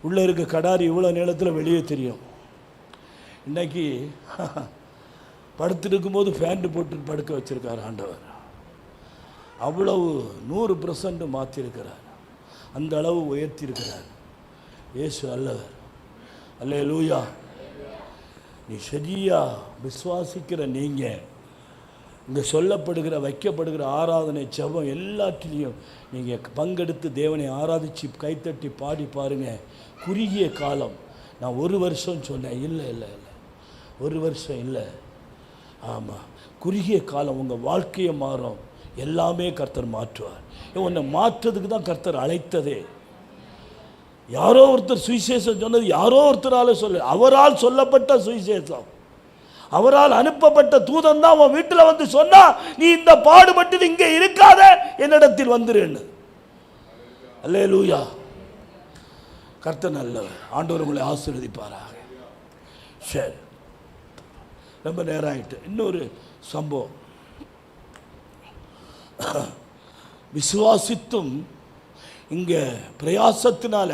உள்ளே இருக்க கடாரி இவ்வளோ நீளத்தில் வெளியே தெரியும். இன்றைக்கி படுத்துருக்கும்போது ஃபேண்ட்டு போட்டு படுக்க வச்சுருக்கார் ஆண்டவர். அவ்வளவு 100% மாற்றிருக்கிறார். அந்த அளவு உயர்த்தியிருக்கிறார். இயேசு அல்லவர். அல்லேலூயா. நீ சரியா விசுவாசிக்கிற நீங்கள் இங்கே சொல்லப்படுகிற வைக்கப்படுகிற ஆராதனை ஜெபம் எல்லாத்திலையும் நீங்கள் பங்கெடுத்து தேவனை ஆராதித்து கைத்தட்டி பாடி பாருங்கள். குறுகிய காலம், நான் 1 வருஷம் சொன்னேன், இல்லை 1 வருஷம் இல்லை, ஆமாம், குறுகிய காலம் உங்கள் வாழ்க்கையை மாறும். எல்லாமே கர்த்தர் மாற்றுவார். உன்னை மாற்றுறதுக்கு தான் கர்த்தர் அழைத்ததே. யாரோ ஒருத்தர் சுவிசேஷம் சொன்னது யாரோ ஒருத்தரால் அவரால் சொல்லப்பட்ட சுவிசேஷம், அவரால் அனுப்பப்பட்ட தூதன் தான் அவன் வீட்டில் வந்து சொன்னா, நீ இந்த பாடுபட்டு இங்கே இருக்காத, என்னிடத்தில் வந்துருன்னு. அல்லேலூயா. கர்த்தர் நல்லவர். ஆண்டவர் உங்களை ஆசீர்வதிப்பாராக. சரி, ரொம்ப நேரம் ஆகிட்டு. இன்னொரு சம்பவம். விசுவாசித்தும் இங்கே பிரயாசத்தினால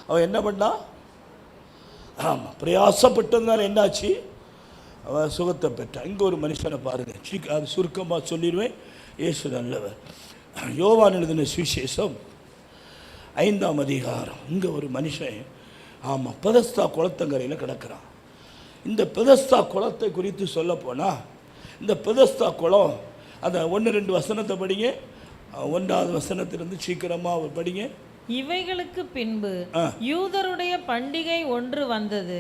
அவன் என்ன பண்ணா? ஆமாம், பிரயாசப்பட்டதுனால என்னாச்சு? அவன் சுகத்தை பெற்றான். இங்கே ஒரு மனுஷனை பாருங்கள், அது சுருக்கமாக சொல்லிடுவேன். இயேசு நல்லவர். யோவான் எழுதின சுவிசேஷம் 5ஆம் அதிகாரம். இங்கே ஒரு மனுஷன், ஆமாம், பெதஸ்தா குளத்தங்கரையில் கிடக்கிறான். இந்த பெதஸ்தா குளத்தை குறித்து சொல்ல போனால், இந்த பெதஸ்தா குளம் அந்த 1-2 வசனத்தை படிங்க. 1வது வசனத்திலிருந்து சீக்கிரமாக படிங்க. இவைகளுக்கு பின்பு யூதருடைய பண்டிகை ஒன்று வந்தது.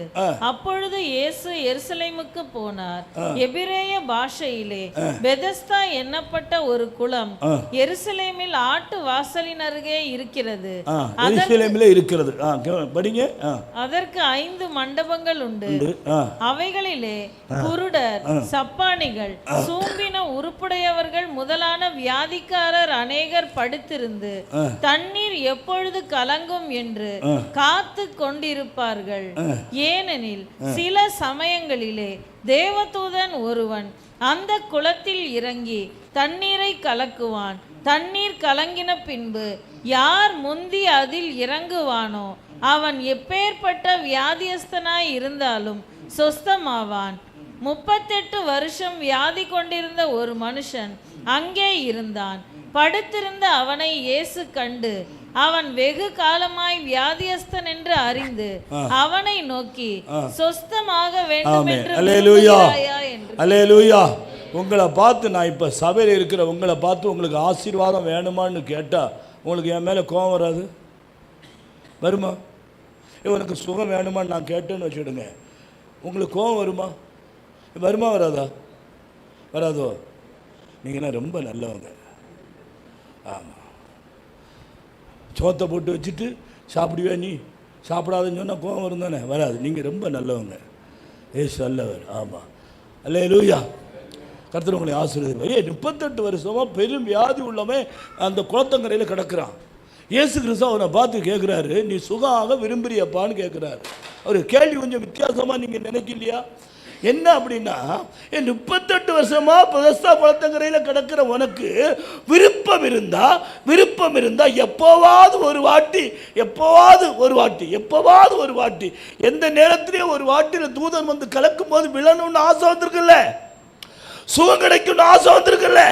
அப்பொழுது இயேசு எருசலேமுக்கு போனார். எபிரேய பாஷையிலே பெதஸ்தா என்னப்பட்ட ஒரு குளம் எருசலேமில் ஆட்டு வாசலின் அருகே இருக்கிறது. அதற்கு 5 மண்டபங்கள் உண்டு. அவைகளிலே குருடர், சப்பானிகள், சூம்பின உருப்புடையவர்கள் முதலான வியாதிக்காரர் அநேகர் படுத்திருந்து தண்ணீர் எப்பொழுது கலங்கும் என்று காத்து கொண்டிருப்பார்கள். ஏனெனில் சில சமயங்களிலே தேவதூதன் ஒருவன் அந்த குளத்தில் இறங்கி தண்ணீரை கலக்குவான். தண்ணீர் கலங்கின பின்பு யார் முந்தி அதில் இறங்குவானோ அவன் எப்பேற்பட்ட வியாதியஸ்தனாய் இருந்தாலும் சொஸ்தமாவான். 38 வருஷம் வியாதி கொண்டிருந்த ஒரு மனுஷன் அங்கே இருந்தான். படுத்திருந்த அவனை இயேசு கண்டு அவன் வெகு காலமாய் வியாதியஸ்தன் என்று அறிந்து அவனை நோக்கி சொஸ்தமாக வேண்டும் என்று அல்லேலூயா. உங்களை பார்த்து, நான் இப்போ சபையில் இருக்கிற உங்களை பார்த்து உங்களுக்கு ஆசீர்வாதம் வேணுமான்னு கேட்டால் உங்களுக்கு என் மேலே கோபம் வராது? வருமா? உனக்கு சுகம் வேணுமான்னு நான் கேட்டேன்னு வச்சுடுங்க, உங்களுக்கு கோபம் வருமா? வருமா வராதா? வராதோ? நீங்கள்னா ரொம்ப நல்லவங்க. ஆமாம், சோத்தை போட்டு வச்சுட்டு சாப்பிடுவே நீ சாப்பிடாதுன்னு சொன்னால் கோபம் வரும் தானே? வராது. நீங்கள் ரொம்ப நல்லவங்க. ஏசு நல்லவர். ஆமாம், அல்லேலூயா. கர்த்தர் உங்களை ஆசீர்வதிப்பார். 38 வருஷமாக பெரும் வியாதி உள்ளவன் அந்த குளத்தங்கரையில் கிடக்கிறான். இயேசு கிறிஸ்து அவனை பார்த்து கேட்குறாரு, நீ சுகமாக விரும்புறியப்பான்னு கேட்குறாரு. அவர் கேள்வி கொஞ்சம் வித்தியாசமாக நீங்கள் நினைக்கலையா? என்ன அப்படின்னா, 38 வருஷமாக பெதஸ்தா குளத்தங்கரையில் கிடக்கிற உனக்கு விருப்பம் இருந்தா எப்போவாவது ஒரு வாட்டி எந்த நேரத்திலேயே ஒரு வாட்டியில் தூதன் வந்து கலக்கும் போது விழணும்னு ஆசை வந்திருக்குல்ல, சுகம் கிடைக்கும்னு ஆசை வந்திருக்குல்ல,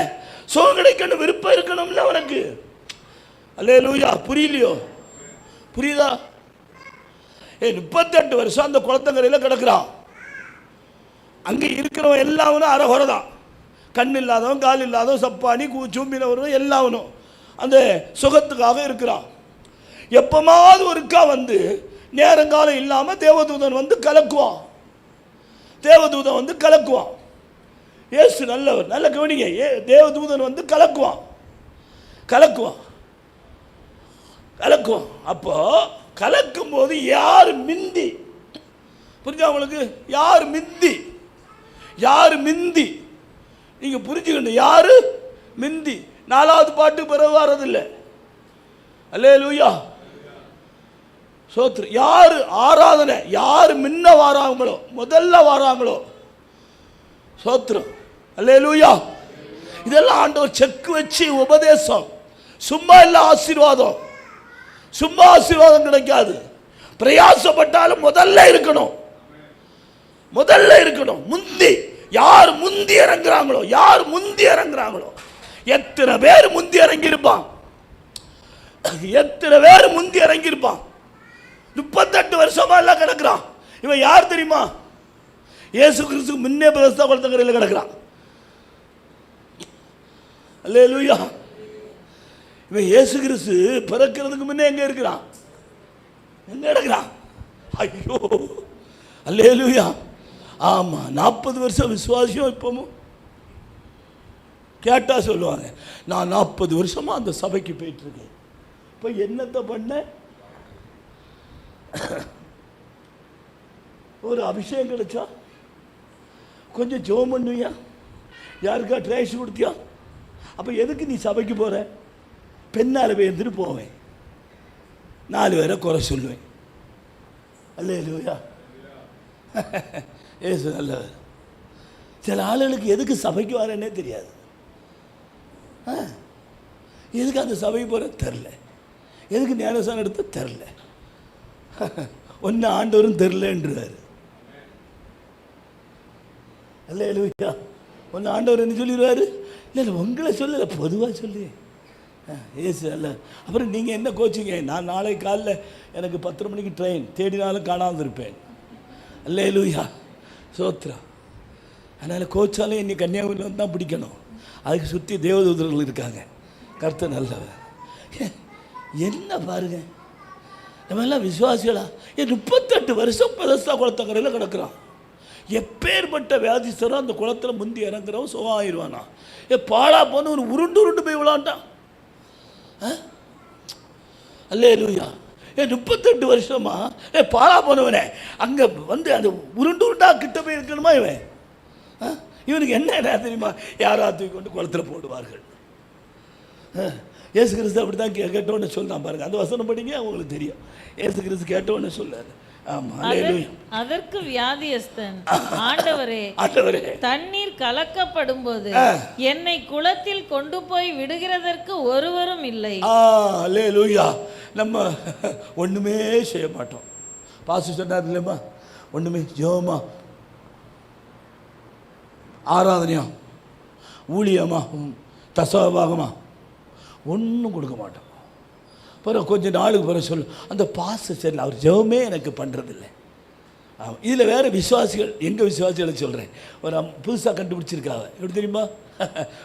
சுகம் கிடைக்கணும் விருப்பம் இருக்கணும்ல உனக்கு. அல்லேலூயா. புரியலையோ? புரியுதா? 38 வருஷம் அந்த குளத்தங்கரையில் கிடக்கிறான். அங்கே இருக்கிறவன் எல்லாவனும் அரைகுறை தான். கண் இல்லாதவன், கால் இல்லாதவன், சப்பானி, சூம்பினவரும் எல்லாவனும் அந்த சுகத்துக்காக இருக்கிறான். எப்பமாவது ஒருக்கா வந்து நேரங்காலம் இல்லாமல் தேவதூதன் வந்து கலக்குவான். இயேசு நல்லவர். நல்ல கவனிங்க. தேவதூதன் வந்து கலக்குவான். அப்போ கலக்கும் போது யார் மிந்தி? புரிஞ்சா உங்களுக்கு? யார் மிந்தி நீங்க புரிஞ்சுக்கணும். யாரு மிந்தி? 4வது பாட்டு பிறகு வர்றதில்லை. அல்லேலூயா. சோத்ரு. யாரு ஆராதனை, யார் முன்ன வாராங்களோ, முதல்ல வாராங்களோ, சோத்ரம். அல்லேலூயா. இதெல்லாம் ஆண்டவர் செக் வச்சு உபதேசம். சும்மா இல்லை ஆசீர்வாதம். சும்மா ஆசீர்வாதம் கிடைக்காது. பிரயாசப்பட்டாலும் முதல்ல இருக்கணும். யார் முந்தி இறங்குறாங்களோ, எத்தனை பேர் முந்தி இறங்கியிருப்பான்? 38 வருஷமா எல்லாம் கிடக்குறான். இவன் யார் தெரியுமா? இயேசு கிறிஸ்து முன்னே பெதஸ்தா குளத்தங்கரையில் கிடக்குறான். அல்லேலூயா. இவன் இயேசு கிறிஸ்து பிறக்கிறதுக்கு முன்னே எங்க இருக்கிறான்? எங்க இருக்கிறான்? ஐயோ, அல்லேலூயா. ஆமா, 40 வருஷம் விசுவாசியம். இப்பவும் கேட்டா சொல்லுவாங்க, நான் 40 வருஷமா அந்த சபைக்கு போயிட்டு இருக்கேன். இப்போ என்னத்தை பண்ண? ஒரு அபிஷேகம் கிடைச்சா கொஞ்சம் ஜெபம் பண்ணுவியா? யாருக்கா ட்ரேஸ் கொடுத்தியா? அப்போ எதுக்கு நீ சபைக்கு போகிற? பெண்ணால் பேர்ந்துட்டு போவேன், 4 பேரை குறை சொல்லுவேன். அல்லேலூயா. ஏசு நல்லவர். சில ஆளுகளுக்கு எதுக்கு சபைக்கு வரேன்னே தெரியாது. எதுக்கு அந்த சபைக்கு போகிற தெரில, எதுக்கு ஞானசானம் எடுத்த தெரில, ஒன்று ஆண்டவரும் தெரிலன்றார். அல்லேலூயா. ஒன்று ஆண்டவர் என்ன சொல்லிடுவார்? இல்லை உங்களை சொல்லலை, பொதுவாக சொல்லி ஏசு அல்ல. அப்புறம் நீங்கள் என்ன கோச்சிங்க? நான் நாளை காலைல எனக்கு 10 மணிக்கு ட்ரெயின், தேடினாலும் காணாமல் இருப்பேன். அல்லேலூயா, சோத்ரா. அதனால் கோச்சாலும் இன்னைக்கு கன்னியாகுமரியில் வந்து தான் பிடிக்கணும். அதுக்கு சுற்றி தேவதூதர்கள் இருக்காங்க. கர்த்தர் நல்லவர். என்ன பாருங்க, நம்ம எல்லாம் விசுவாசிகளா? 38 வருஷம் பெதஸ்தா குளத்தங்கரையில் கிடக்குறான். எப்பேற்பட்ட வியாதிஸ்தரும் அந்த குளத்தில் முந்தி இறங்குறவன் சுகம் ஆயிடுவானா? பாழா போன ஒரு உருண்டு போய் விளாண்டான். அல்லேலூயா. 38 வருஷமா பாழா போனவனே அங்கே வந்து அந்த உருண்டா கிட்ட போய் இருக்கணுமா? இவனுக்கு என்ன தெரியுமா? யாராவது தூக்கி கொண்டு குளத்தில் போடுவார்கள். ஏசு கிறிஸ்து அப்படி தான் கேட்டோன்னு சொன்னான் பாருங்க. அந்த வசனம் படிங்க, அவங்களுக்கு தெரியும். ஏசு கிறிஸ்து கேட்டோன்னு சொல்லாரு. அதற்கு வியாதியஸ்தன், ஆண்டவரே, தண்ணீர் கலக்கப்படும் போது என்னை குளத்தில் கொண்டு போய் விடுகிறதற்கு ஒருவரும் இல்லை. அல்லேலூயா. நம்ம ஒண்ணுமே செய்ய மாட்டோம். பாஸ்டர் சொன்னார் இல்லைம்மா, ஒண்ணுமே ஜெபமா, ஆராதனையா, ஊழியமா, தசவாகமா ஒன்றும் கொடுக்க மாட்டோம். பிறகு கொஞ்சம் நாளுக்கு பிறகு சொல்லு, அந்த பாஸ்டர் சரி அவர் ஜெபமே எனக்கு பண்ணுறதில்லை. இதில் வேறு விசுவாசிகள், எங்கள் விசுவாசிகளை சொல்கிறேன், ஒரு புதுசாக கண்டுபிடிச்சிருக்காங்க. எப்படி தெரியுமா?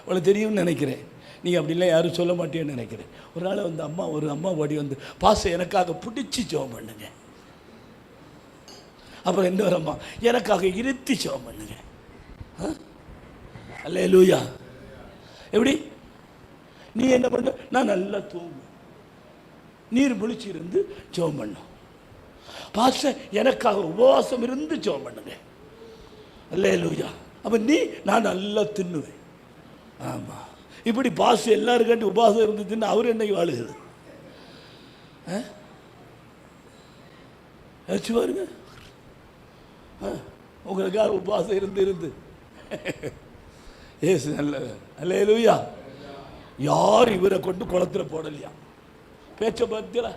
உனக்கு தெரியும்னு நினைக்கிறேன். நீங்கள் அப்படிலாம் யாரும் சொல்ல மாட்டேன்னு நினைக்கிறேன். ஒரு நாள் வந்து ஒரு அம்மா ஓடி வந்து, பாஸ்டர் எனக்காக பிடிச்சி ஜெபம் பண்ணுங்க. அப்புறம் இன்னொரு அம்மா, எனக்காக இருத்தி ஜெபம் பண்ணுங்க. அல்லேலூயா. எப்படி? நீ என்ன பண்ண? நான் நல்லா தூங்கு, நீர் முழிச்சு இருந்து ஜெபம் பண்ணும். பாஸ்டர் எனக்காக உபவாசம் இருந்து ஜெபம் பண்ணுங்க. அல்லேலூயா. அப்போ நீ, நான் நல்லா தின்னுவேன். ஆமாம், இப்படி பாஸ்டர் எல்லாருக்காண்டி உபவாசம் இருந்து தின்னு அவர் என்னைக்கு வாழுகிறது? வச்சு பாருங்க, உங்களுக்காக உபவாசம் இருந்து ஏசு நல்ல. அல்லேலூயா. யார் இவரை கொண்டு குளத்தில் போடலையா? பேச்ச பார்த்தீங்களா?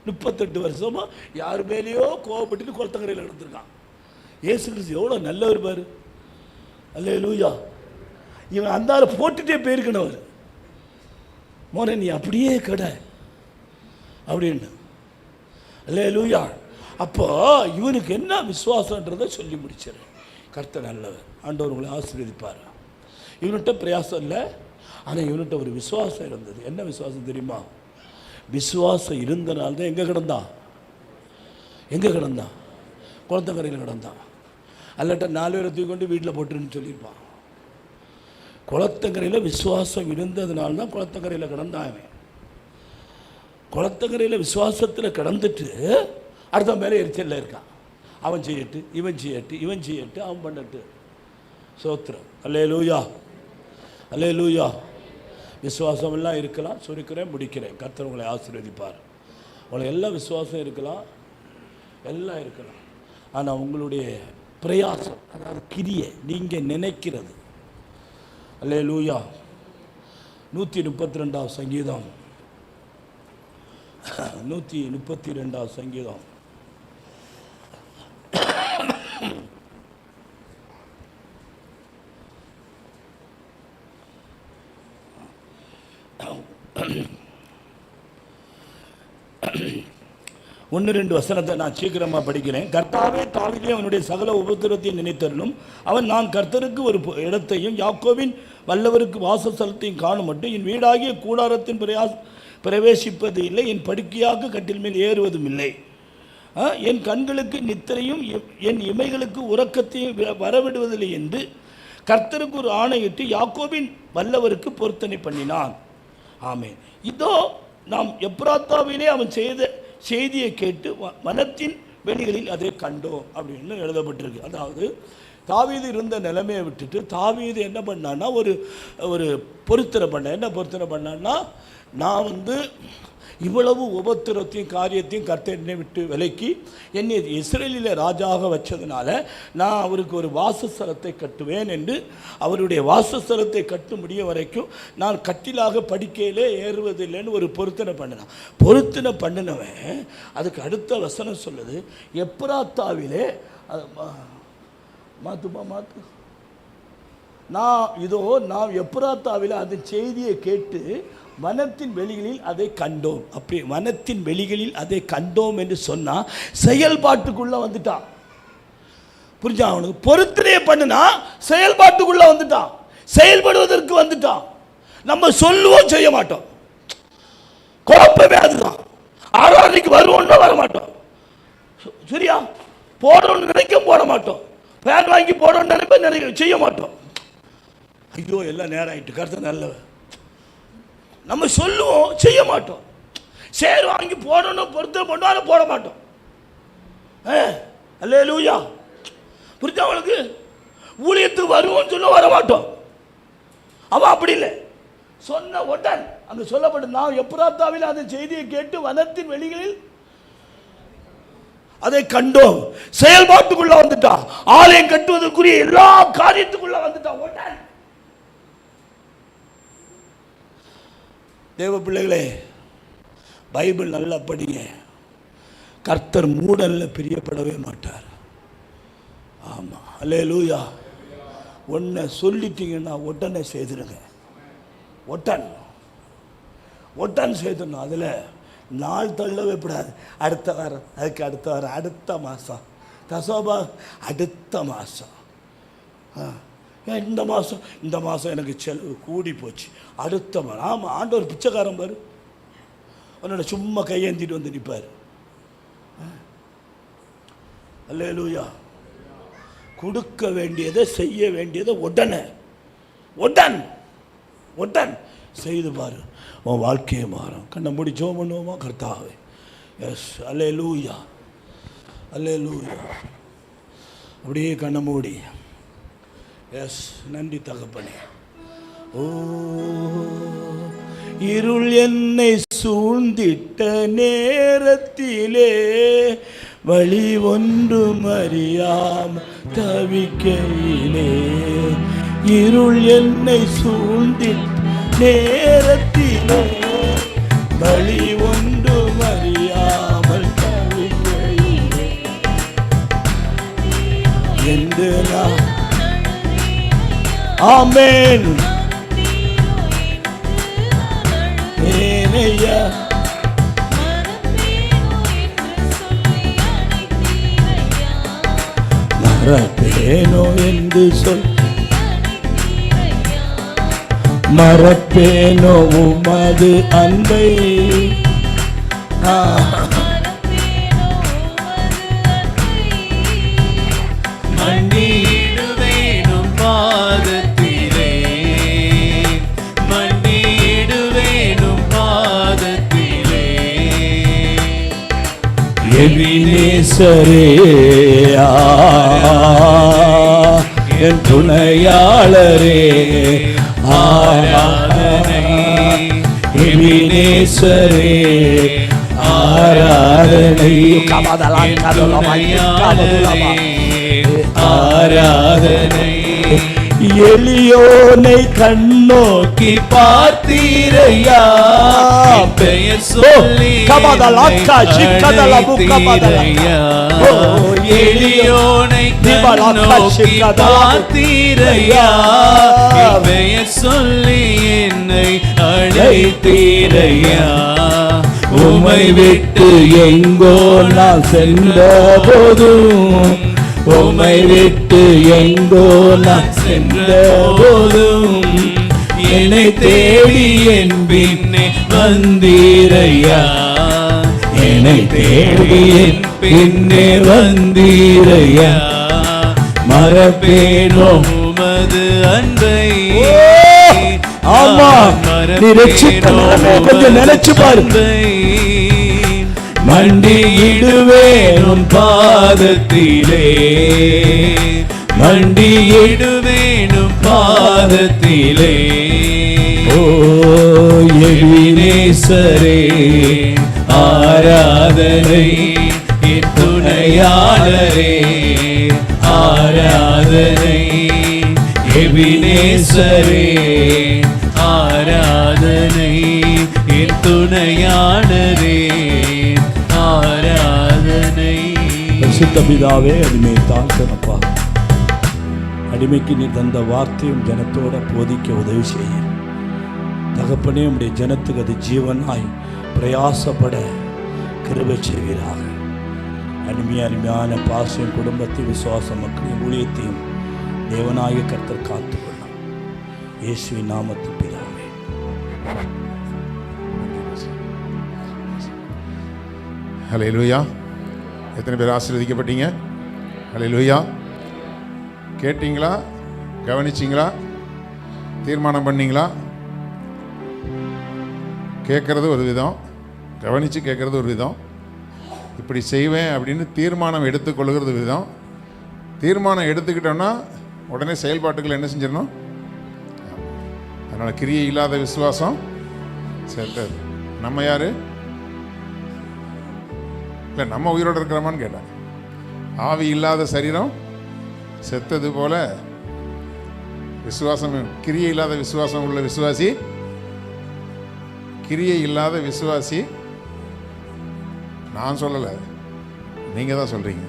38 வருஷமா யார் மேலேயோ கோவப்பட்டு குளத்தங்கரையில் நடந்திருக்கான். ஏசு கிறிஸ்து எவ்வளோ நல்லவர் பாரு. அல்லேலூயா. இவன் அந்த போட்டுட்டே போயிருக்கணும். அவர் மோன நீ அப்படியே கடை அப்படின்னு. அல்லேலூயா. அப்போ இவனுக்கு என்ன விசுவாசன்றதை சொல்லி முடிச்சார். கர்த்தர் நல்லவர். ஆண்டவர் உங்களை ஆசீர்வதிப்பார். இவன்கிட்ட பிரயாசம் இல்லை, ஆனால் இவன்கிட்ட ஒரு விசுவாசம் இருந்தது. என்ன விசுவாசம் தெரியுமா? விசுவாசம் இருந்தனால்தான் எங்கே கிடந்தான்? குளத்தங்கரையில் கிடந்தான். அல்லட்ட 4 பேரை தூக்கி கொண்டு வீட்டில் போட்டுருன்னு சொல்லியிருப்பான். குளத்தங்கரையில் விசுவாசம் இருந்ததுனால்தான் குளத்தங்கரையில் கிடந்தான். அவன் குளத்தங்கரையில் விசுவாசத்தில் கிடந்துட்டு அடுத்த மேலே எரிச்சலில் இருக்கான். அவன் செய்யட்டு, இவன் செய்யட்டு, அவன் பண்ணட்டு. சோத்திரம். அல்லேலூயா. அல்லேலூயா. விசுவாசமெல்லாம் இருக்கலாம். சுருக்கிறேன், முடிக்கிறேன். கர்த்தர் உங்களை ஆசீர்வதிப்பார். உங்களை எல்லாம் விசுவாசம் இருக்கலாம், எல்லாம் இருக்கலாம். ஆனால் உங்களுடைய பிரயாசம், அதாவது கிரியை, நீங்கள் நினைக்கிறது. அல்லேலூயா. 132 சங்கீதம், 132 சங்கீதம். 1-2 வசனத்தை நான் சீக்கிரமாக படிக்கிறேன். கர்த்தாவே தாவீதை அவனுடைய சகல உபத்திரத்தையும் நினைத்தருளும். அவன் நான் கர்த்தருக்கு ஒரு இடத்தையும் யாக்கோபின் வல்லவருக்கு வாசஸ்தலத்தையும் காணும் மட்டும் என் வீடாகிய கூடாரத்தின் பிரவேசிப்பது இல்லை, என் படுக்கையாக கட்டில் மேல் ஏறுவதும் இல்லை. என் கண்களுக்கு நித்திரையும் என் இமைகளுக்கு உறக்கத்தையும் வரவிடுவதில்லை என்று கர்த்தருக்கு ஒரு ஆணையிட்டு யாக்கோபின் வல்லவருக்கு பொருத்தனை பண்ணினான். ஆமென். இதோ நாம் எப்ராத்தாவிலே அவன் செய்த செய்தியை கேட்டு வனத்தின் வெளிகளில் அதை கண்டோம் அப்படின்னு எழுதப்பட்டிருக்கு. அதாவது தாவீது இருந்த நிலைமையை விட்டுட்டு தாவீது என்ன பண்ணான்னா ஒரு பொருத்தனை பண்ண. என்ன பொருத்தனை பண்ணான்னா, நான் இவ்வளவு உபத்திரத்தையும் காரியத்தையும் கர்த்தர் என்னை விட்டு விலக்கி என்னை இஸ்ரேலில் ராஜாக வச்சதுனால நான் அவருக்கு ஒரு வாசஸ்தலத்தை கட்டுவேன் என்று அவருடைய வாசஸ்தலத்தை கட்ட முடிய வரைக்கும் நான் கட்டிலாக படுக்கையிலே ஏறுவதில்லைன்னு ஒரு பொருத்தனை பண்ணினான். பொருத்தனை பண்ணினவன் அதுக்கு அடுத்த வசனம் சொல்லுது, எப்ராத்தாவிலே நான் எப்ராத்தாவிலே அந்த செய்தியை கேட்டு வனத்தின் வெளிகளில் அதை கண்டோம். அப்படி வனத்தின் வெளிகளில் அதை கண்டோம் என்று சொன்னா செயல்பாட்டுக்குள்ள வந்துட்டான். புரிஞ்சா? அவனுக்கு பொருத்தனையை பண்ணுனா செயல்பாட்டுக்குள்ள வந்துட்டான், செயல்படுவதற்கு வந்துட்டான். நம்ம சொல்லுவோம், செய்ய மாட்டோம். குழப்பமே அதுதான். ஆராதனைக்கு வருவோம்னா வர மாட்டோம். சரியா? போடணும்னு நினைக்கும் போட மாட்டோம். பேன் வாங்கி போடணும்னு நினைப்ப செய்ய மாட்டோம். ஐயோ எல்லாம் நேரம் ஆயிட்டு, கருத்து நல்லவன். நம்ம சொல்லுவோம், செய்ய மாட்டோம். சேர் வாங்கி போடணும் பொறுத்த பண்ணாலும் போட மாட்டோம். அல்லேலூயா. புரிஞ்சா அவளுக்கு? ஊழியத்துக்கு வருவோம்னு சொல்ல வர மாட்டோம். அவன் அப்படி இல்லை. சொன்ன உடன் அங்கே சொல்லப்படும், நான் எப்ராத்தாவில் அந்த செய்தியை கேட்டு வனத்தின் வெளிகளில் அதை கண்டோம். செயல்பாட்டுக்குள்ள வந்துட்டான். ஆலயம் கட்டுவதற்குரிய எல்லா காரியத்துக்குள்ள வந்துட்டான். உடன் தேவ பிள்ளைகளே, பைபிள் நல்லா படிங்க. கர்த்தர் மூடல்ல பிரியப்படவே மாட்டார். ஆமாம், அல்லேலூயா. ஒன்றை சொல்லிட்டீங்கன்னா உடனே செய்திருங்க. ஒட்டன் செய்திடணும். அதில் நாள் தள்ளவே கூடாது. அடுத்த வாரம், அதுக்கு அடுத்த வாரம், அடுத்த மாதம் தசோபா, அடுத்த மாதம், இந்த மாதம் எனக்கு செலவு கூடி போச்சு, அடுத்த மாதம். ஆமாம், ஆண்டவர் பிச்சைக்காரன் பாரு, அவனோட சும்மா கையேந்திட்டு வந்து நிற்பார். அல்லேலூயா. கொடுக்க வேண்டியதை செய்ய வேண்டியதை உடன் செய்து பாரு, உன் வாழ்க்கையை மாறும். கண்ணை மூடி ஜெபம் பண்ணுவோமா? கர்த்தாவே, எஸ், அல்லேலூயா, அல்லேலூயா. அப்படியே கண்ணை மூடி, எஸ், நன்றி தகப்பனே. ஓ, இருள் என்னை சூழ்ந்திட்ட நேரத்திலே வழி ஒன்றும் அறியாமல் தவிக்கையிலே, இருள் என்னை சூழ்ந்திட்ட நேரத்திலே வழி ஒன்றும் அறியாமல் தவிக்கையிலே என்று நான். ஆமென். ஏனையா மறப்பேனோ என்று சொல், மறப்பேனோ உமது அன்பை, மன்னிடுவேனும் பாதத்திலே, மன்னிடுவேனும் பாதத்திலே, எபினேசரே என் துணையாளரே, ஆராதனை. எபினேசரே ஆராதனை. ஆராதனை. எளியோனை கண்ணோக்கி பார்த்தீரையா, பெயர் சொல்லி அழைத்தீரையா, எளியோனை கண்ணோக்கி பார்த்தீரையா, பெயர் சொல்லி என்னை அழைத்தீரையா, உம்மை விட்டு எங்கோ நான் சென்ற போதும், உம்மை விட்டு எங்கோ நான் சென்ற போதும், என்னை தேடி என் பின்னே வந்தீரையா, என்னை தேடி என் பின்னே வந்தீரையா, மறப்பேனோ உமது அன்பை. ஆமா, நீ ரட்சித்த நிலைமை கொஞ்சம் நினைச்சு பாரு. மண்டியிடுவேன் உன் பாதத்திலே, மண்டியிடுவேன் உன் பாதத்திலே. ஓ எபினேசரே ஆராதனை, என் துணையாளரே ஆராதனை, எபினேசரே ஆராதனை, என் துணையாளரே ஆராதனை. பரிசுத்த பிதாவே, அடிமை தாழ்த்தனப்பா, அடிமைக்கு நீ தந்த வார்த்தையும் ஜனத்தோட போதிக்க உதவி செய்ய தகப்பனே, உடைய ஜனத்துக்கு அது ஜீவனாய் பிரயாசப்பட கிருபை செய்வீராக. அருமையான பாசம் குடும்பத்தை, விசுவாச மக்களின் ஊழியத்தையும் தேவனாய கர்த்தர் காத்துக்கொள்ளும். இயேசுவின் நாமத்தில் பிதாவே. ஹல்லேலூயா. எத்தனை பேர் ஆசீர்வதிக்கப்பட்டீங்க? ஹல்லேலூயா. கேட்டீங்களா? கவனிச்சிங்களா? தீர்மானம் பண்ணீங்களா? கேட்குறது ஒரு விதம், கவனித்து கேட்குறது ஒரு விதம், இப்படி செய்வேன் அப்படின்னு தீர்மானம் எடுத்துக்கொள்கிறது விதம். தீர்மானம் எடுத்துக்கிட்டோன்னா உடனே செயல்பாட்டுகள் என்ன செஞ்சிடணும்? அதனால் கிரியை இல்லாத விசுவாசம் செத்தது. நம்ம யார்? இல்லை, நம்ம உயிரோடு இருக்கிறோமான்னு கேட்டேன். ஆவி இல்லாத சரீரம் செத்தது போல விசுவாசம், கிரியை இல்லாத விசுவாசம் உள்ள விசுவாசி, கிரியை இல்லாத விசுவாசி. நான் சொல்லலை, நீங்கள் தான் சொல்கிறீங்க.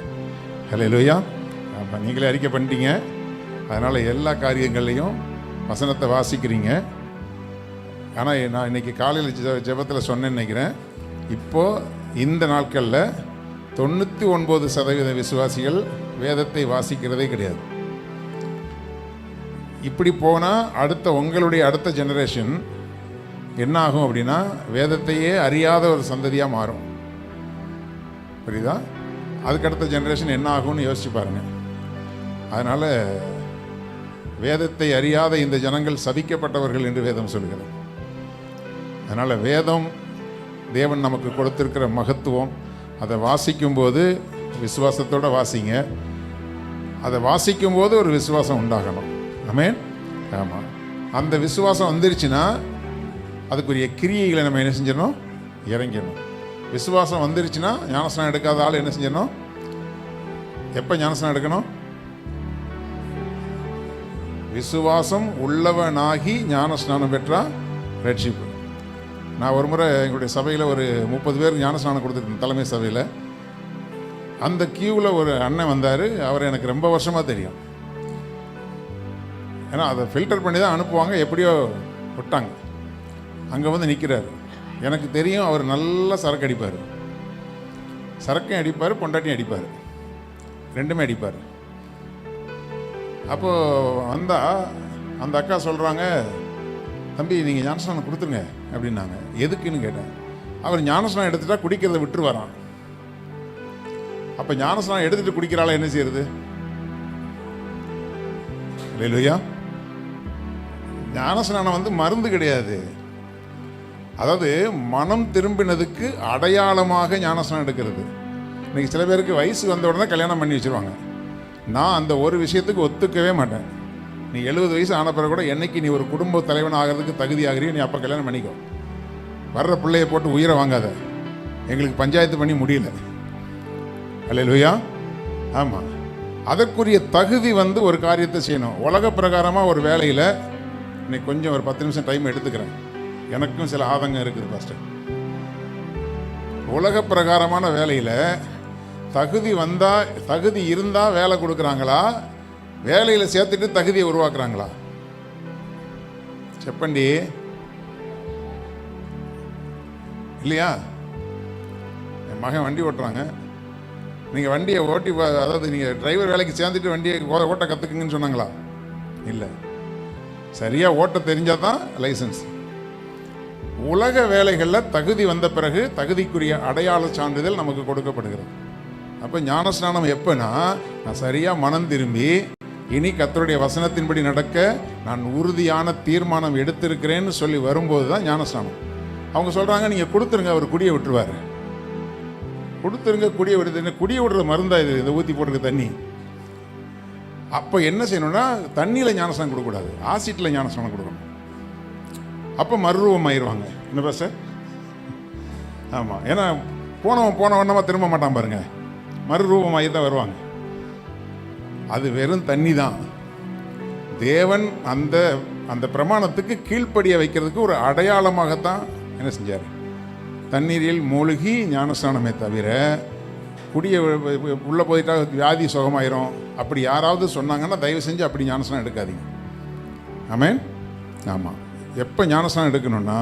ஹல்லேலூயா. ஆமாம், நீங்களே அறிக்கை பண்ணிட்டீங்க. அதனால் எல்லா காரியங்கள்லையும் வசனத்தை வாசிக்கிறீங்க. ஆனால் நான் இன்றைக்கி காலையில் ஜெபத்தில் சொன்னேன்னு நினைக்கிறேன். இப்போது இந்த நாட்களில் 99% விசுவாசிகள் வேதத்தை வாசிக்கிறதே கிடையாது. இப்படி போனால் உங்களுடைய அடுத்த ஜெனரேஷன் என்ன ஆகும் அப்படின்னா, வேதத்தையே அறியாத ஒரு சந்ததியாக மாறும். புரியுதா? அதுக்கடுத்த ஜெனரேஷன் என்ன ஆகும்னு யோசிச்சு பாருங்க. அதனால் வேதத்தை அறியாத இந்த ஜனங்கள் சபிக்கப்பட்டவர்கள் என்று வேதம் சொல்கிறது. அதனால் வேதம் தேவன் நமக்கு கொடுத்திருக்கிற மகத்துவம், அதை வாசிக்கும்போது விசுவாசத்தோடு வாசிங்க. அதை வாசிக்கும்போது ஒரு விசுவாசம் உண்டாகணும். ஆமென். ஆமாம், அந்த விசுவாசம் வந்துருச்சுன்னா அதுக்குரிய கிரியைகளை நம்ம என்ன செஞ்சிடணும்? இறங்கிடணும். விசுவாசம் வந்துருச்சுன்னா ஞானஸ்நானம் எடுக்காத ஆள் என்ன செஞ்சிடணும்? எப்போ ஞானஸ்நானம் எடுக்கணும்? விசுவாசம் உள்ளவனாகி ஞானஸ்நானம் பெற்றா ரட்சிப்பு. நான் ஒரு முறை எங்களுடைய சபையில் ஒரு 30 பேர் ஞானஸ்நானம் கொடுத்துருக்கேன், தலைமை சபையில். அந்த கியூவில் ஒரு அண்ணன் வந்தார். அவர் எனக்கு ரொம்ப வருஷமாக தெரியும். ஏன்னா அதை ஃபில்டர் பண்ணி தான் அனுப்புவாங்க. எப்படியோ விட்டாங்க. அங்கே வந்து நிற்கிறார். எனக்கு தெரியும் அவர் நல்லா சரக்கு அடிப்பார். சரக்கையும் அடிப்பார், பொண்டாட்டியும் அடிப்பார், ரெண்டுமே அடிப்பார். அப்போது வந்தால் அந்த அக்கா சொல்கிறாங்க, தம்பி நீங்கள் ஞானஸ்நானம் கொடுத்துருங்க அப்படின்னாங்க. எதுக்குன்னு கேட்டேன். அவர் ஞானஸ்நானம் எடுத்துட்டா குடிக்கிறத விட்டுருவாராம். அப்போ ஞானஸ்நானம் எடுத்துகிட்டு குடிக்கிறாள என்ன செய்யறது? இல்லையா? ஞானஸ்நானம் வந்து மருந்து கிடையாது. அதாவது மனம் திரும்பினதுக்கு அடையாளமாக ஞானஸ்நானம் எடுக்கிறது. இன்னைக்கு சில பேருக்கு வயசு வந்த உடனே கல்யாணம் பண்ணி வச்சுருவாங்க. நான் அந்த ஒரு விஷயத்துக்கு ஒத்துக்கவே மாட்டேன். நீ 70 வயசு ஆன பிறகு கூட என்னைக்கு நீ ஒரு குடும்ப தலைவன் ஆகிறதுக்கு தகுதி ஆகிறியோ நீ அப்போ கல்யாணம் பண்ணிக்கோ. வர்ற பிள்ளைய போட்டு உயிரை வாங்காத. எங்களுக்கு பஞ்சாயத்து பண்ணி முடியல. அல்லேலூயா. ஆமாம், அதற்குரிய தகுதி வந்து ஒரு காரியத்தை செய்யணும். உலக பிரகாரமாக ஒரு வேலையில் இன்னைக்கு கொஞ்சம் ஒரு 10 நிமிஷம் டைம் எடுத்துக்கிறேன். எனக்கும் சில ஆதங்கம் இருக்குது பாஸ்டர். உலக பிரகாரமான வேலையில் தகுதி இருந்தால் வேலை கொடுக்குறாங்களா, வேலையில் சேர்த்துட்டு தகுதியை உருவாக்குறாங்களா? செப்பண்டி இல்லையா? மகன் வண்டி ஓட்டுறாங்க. நீங்கள் வண்டியை ஓட்டி அதாவது நீங்கள் டிரைவர் வேலைக்கு சேர்ந்துட்டு வண்டியை ஓட்ட கற்றுக்குங்கன்னு சொன்னாங்களா? இல்லை. சரியாக ஓட்ட தெரிஞ்சால் தான் லைசன்ஸ். உலக வேலைகளில் தகுதி வந்த பிறகு தகுதிக்குரிய அடையாள சான்றிதழ் நமக்கு கொடுக்கப்படுகிறது. அப்போ ஞானஸ்நானம் எப்போனா, நான் சரியாக மனம் திரும்பி இனி கர்த்தருடைய வசனத்தின்படி நடக்க நான் உறுதியான தீர்மானம் எடுத்திருக்கிறேன்னு சொல்லி வரும்போது தான் ஞானஸ்நானம். அவங்க சொல்கிறாங்க நீங்கள் கொடுத்துருங்க, அவர் குடியை விட்டுருவார். கொடுத்துருங்க, குடியை விடுது. குடியை விடுற மருந்தா இது, இந்த ஊற்றி போட்டுருக்க தண்ணி. அப்போ என்ன செய்யணும்னா, தண்ணியில் ஞானஸ்நானம் கொடுக்கக்கூடாது, ஆசிட்டில் ஞானஸ்நானம் கொடுக்கணும். அப்போ மறுரூபம் ஆயிடுவாங்க. என்ன சார்? ஆமாம், ஏன்னா போன வண்ணமாக திரும்ப மாட்டான் பாருங்க, மறுரூபம் ஆகி தான் வருவாங்க. அது வெறும் தண்ணி தான். தேவன் அந்த அந்த பிரமாணத்துக்கு கீழ்ப்படிய வைக்கிறதுக்கு ஒரு அடையாளமாகத்தான் என்ன செஞ்சார்? தண்ணீரில் மூழ்கி ஞானஸ்நானமே தவிர குடிய உள்ளே போயிட்டா வியாதி சுகமாயிரும் அப்படி யாராவது சொன்னாங்கன்னா தயவு செஞ்சு அப்படி ஞானஸ்நானம் எடுக்காதீங்க. ஆமென். ஆமாம், எப்போ ஞானஸ்நானம் எடுக்கணும்னா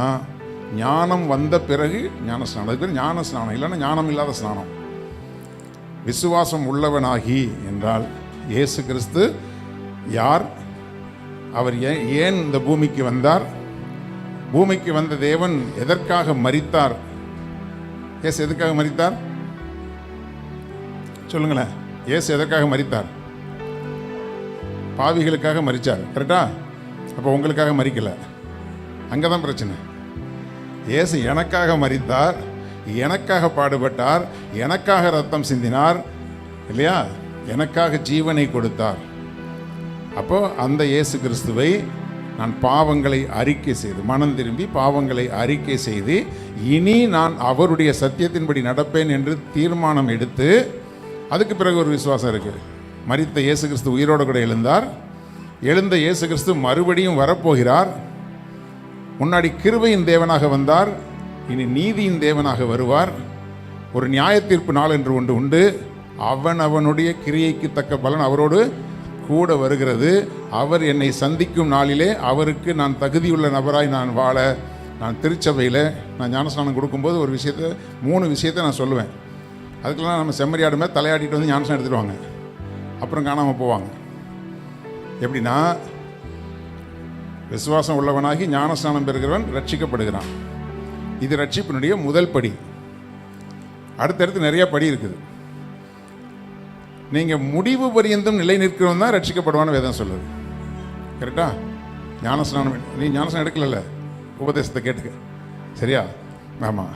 ஞானம் வந்த பிறகு ஞானஸ்நானம். அதுக்கு பேர் ஞானஸ்நானம், இல்லைன்னா ஞானம் இல்லாத ஸ்நானம். விசுவாசம் உள்ளவனாகி என்றால் இயேசு கிறிஸ்து யார், அவர் ஏன் இந்த பூமிக்கு வந்தார், பூமிக்கு வந்த தேவன் எதற்காக மரித்தார், இயேசு எதற்காக மரித்தார் சொல்லுங்களேன். இயேசு எதற்காக மரித்தார்? பாவிகளுக்காக மரித்தார், கரெக்டா? அப்போ உங்களுக்காக மரிக்கல, அங்கே தான் பிரச்சனை. இயேசு எனக்காக மரித்தார், எனக்காக பாடுபட்டார், எனக்காக ரத்தம் சிந்தினார் இல்லையா, எனக்காக ஜீவனை கொடுத்தார். அப்போ அந்த இயேசு கிறிஸ்துவை நான் பாவங்களை அறிக்கை செய்து, மனம் திரும்பி பாவங்களை அறிக்கை செய்து, இனி நான் அவருடைய சத்தியத்தின்படி நடப்பேன் என்று தீர்மானம் எடுத்து, அதுக்கு பிறகு ஒரு விசுவாசம் இருக்குது. மரித்த இயேசு கிறிஸ்து உயிரோடு கூட எழுந்தார். எழுந்த இயேசு கிறிஸ்து மறுபடியும் வரப்போகிறார். முன்னாடி கிருபையின் தேவனாக வந்தார், இனி நீதியின் தேவனாக வருவார். ஒரு நியாய தீர்ப்பு நாள் என்று ஒன்று உண்டு. அவனுடைய கிரியைக்கு தக்க பலன் அவரோடு கூட வருகிறது. அவர் என்னை சந்திக்கும் நாளிலே அவருக்கு நான் தகுதியுள்ள நபராய் நான் வாழ, நான் திருச்சபையில் நான் ஞானஸ்நானம் கொடுக்கும்போது ஒரு விஷயத்தை 3 விஷயத்தை நான் சொல்லுவேன். அதுக்கெல்லாம் நம்ம செம்மறியாடுமே தலையாடிட்டு வந்து ஞானஸ்நானம் எடுத்துடுவாங்க, அப்புறம் காணாமல் போவாங்க. எப்படின்னா, விசுவாசம் உள்ளவனாகி ஞானஸ்நானம் பெறுகிறவன் ரட்சிக்கப்படுகிறான். இது ரட்சிப்பினுடைய முதல் படி. அடுத்தடுத்து நிறைய படி இருக்குது. நீங்கள் முடிவு பரியந்தம் நிலை நிற்கிறவன் தான் ரட்சிக்கப்படுவான்னு வேதம் சொல்லுது, கரெக்டா? ஞானஸ்நானம் நீ ஞானஸ்நானம் எடுக்கல, உபதேசத்தை கேட்டுக்க, சரியா? ஆமாம்,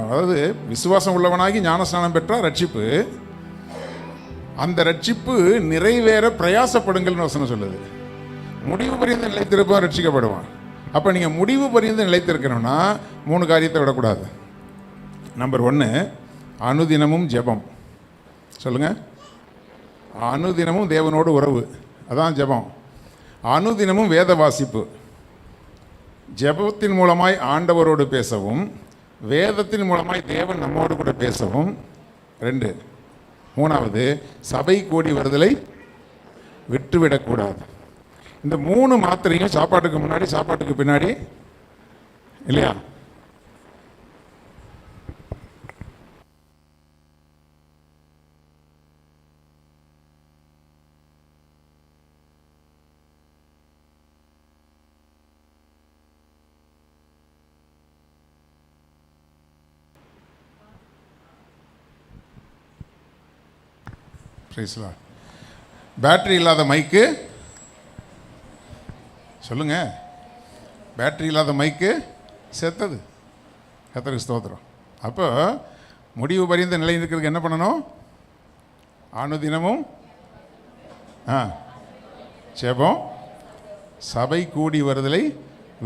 அதாவது விசுவாசம் உள்ளவனாகி ஞானஸ்நானம் பெற்றால் ரட்சிப்பு. அந்த ரட்சிப்பு நிறைவேற பிரயாசப்படுங்கள்னு வசனம் சொல்லுது. முடிவு பரியந்தம் நிலைத்திருப்பான், ரட்சிக்கப்படுவான். அப்போ நீங்கள் முடிவு பரியந்தம் நிலைத்திருக்கணும்னா 3 காரியத்தை விடக்கூடாது. நம்பர் 1, அனுதினமும் ஜெபம். சொல்லுங்கள், அனுதினமும் தேவனோடு உறவு, அதான் ஜெபம். அனுதினமும் வேத வாசிப்பு. ஜெபத்தின் மூலமாய் ஆண்டவரோடு பேசவும், வேதத்தின் மூலமாய் தேவன் நம்மோடு கூட பேசவும். 2, 3வது சபை கூடி வருதலை விட்டுவிடக்கூடாது. இந்த 3 மாத்திரையும் சாப்பாட்டுக்கு முன்னாடி சாப்பாட்டுக்கு பின்னாடி இல்லையா? பேட்டரி இல்லாத மைக்கு சொல்லுங்க, பேட்டரி இல்லாத மைக்கு செத்தது. கர்த்தருக்கு ஸ்தோத்திரம். அப்போ முடிவு பரிந்த நிலை இருக்கிறதுக்கு என்ன பண்ணணும்? அனுதினமும் ஜெபம், சபை கூடி வருதலை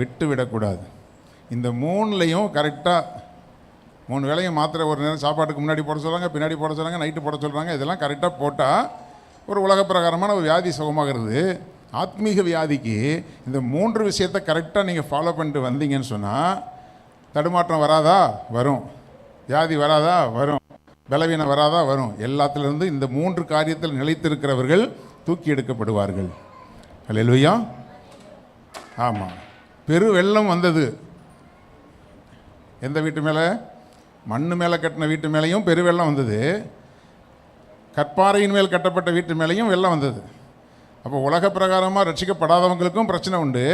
விட்டு விடக்கூடாது. இந்த 3லையும் கரெக்டாக 3 வேளையும் மாத்திரை ஒரு நேரம் சாப்பாட்டுக்கு முன்னாடி போட சொல்கிறாங்க, பின்னாடி போட சொல்கிறாங்க, நைட்டு போட சொல்கிறாங்க. இதெல்லாம் கரெக்டாக போட்டால் ஒரு உலக பிரகாரமான ஒரு வியாதி சுகமாகிறது. ஆத்மீக வியாதிக்கு இந்த 3 விஷயத்தை கரெக்டாக நீங்கள் ஃபாலோ பண்ணிட்டு வந்தீங்கன்னு சொன்னால் தடுமாற்றம் வராதா? வரும். வியாதி வராதா? வரும். பலவீனம் வராதா? வரும். எல்லாத்திலிருந்து இந்த 3 காரியத்தில் நிலைத்திருக்கிறவர்கள் தூக்கி எடுக்கப்படுவார்கள். அல்லேலூயா. ஆமாம், பெரு வெள்ளம் வந்தது எந்த வீட்டு மேலே? மண்ணு மேலே கட்டின வீட்டு மேலேயும் பெருவெள்ளம் வந்தது, கற்பாறையின் மேல் கட்டப்பட்ட வீட்டு மேலேயும் வெள்ளம் வந்தது. அப்போ உலக பிரகாரமாக ரட்சிக்கப்படாதவங்களுக்கும் பிரச்சனை உண்டு,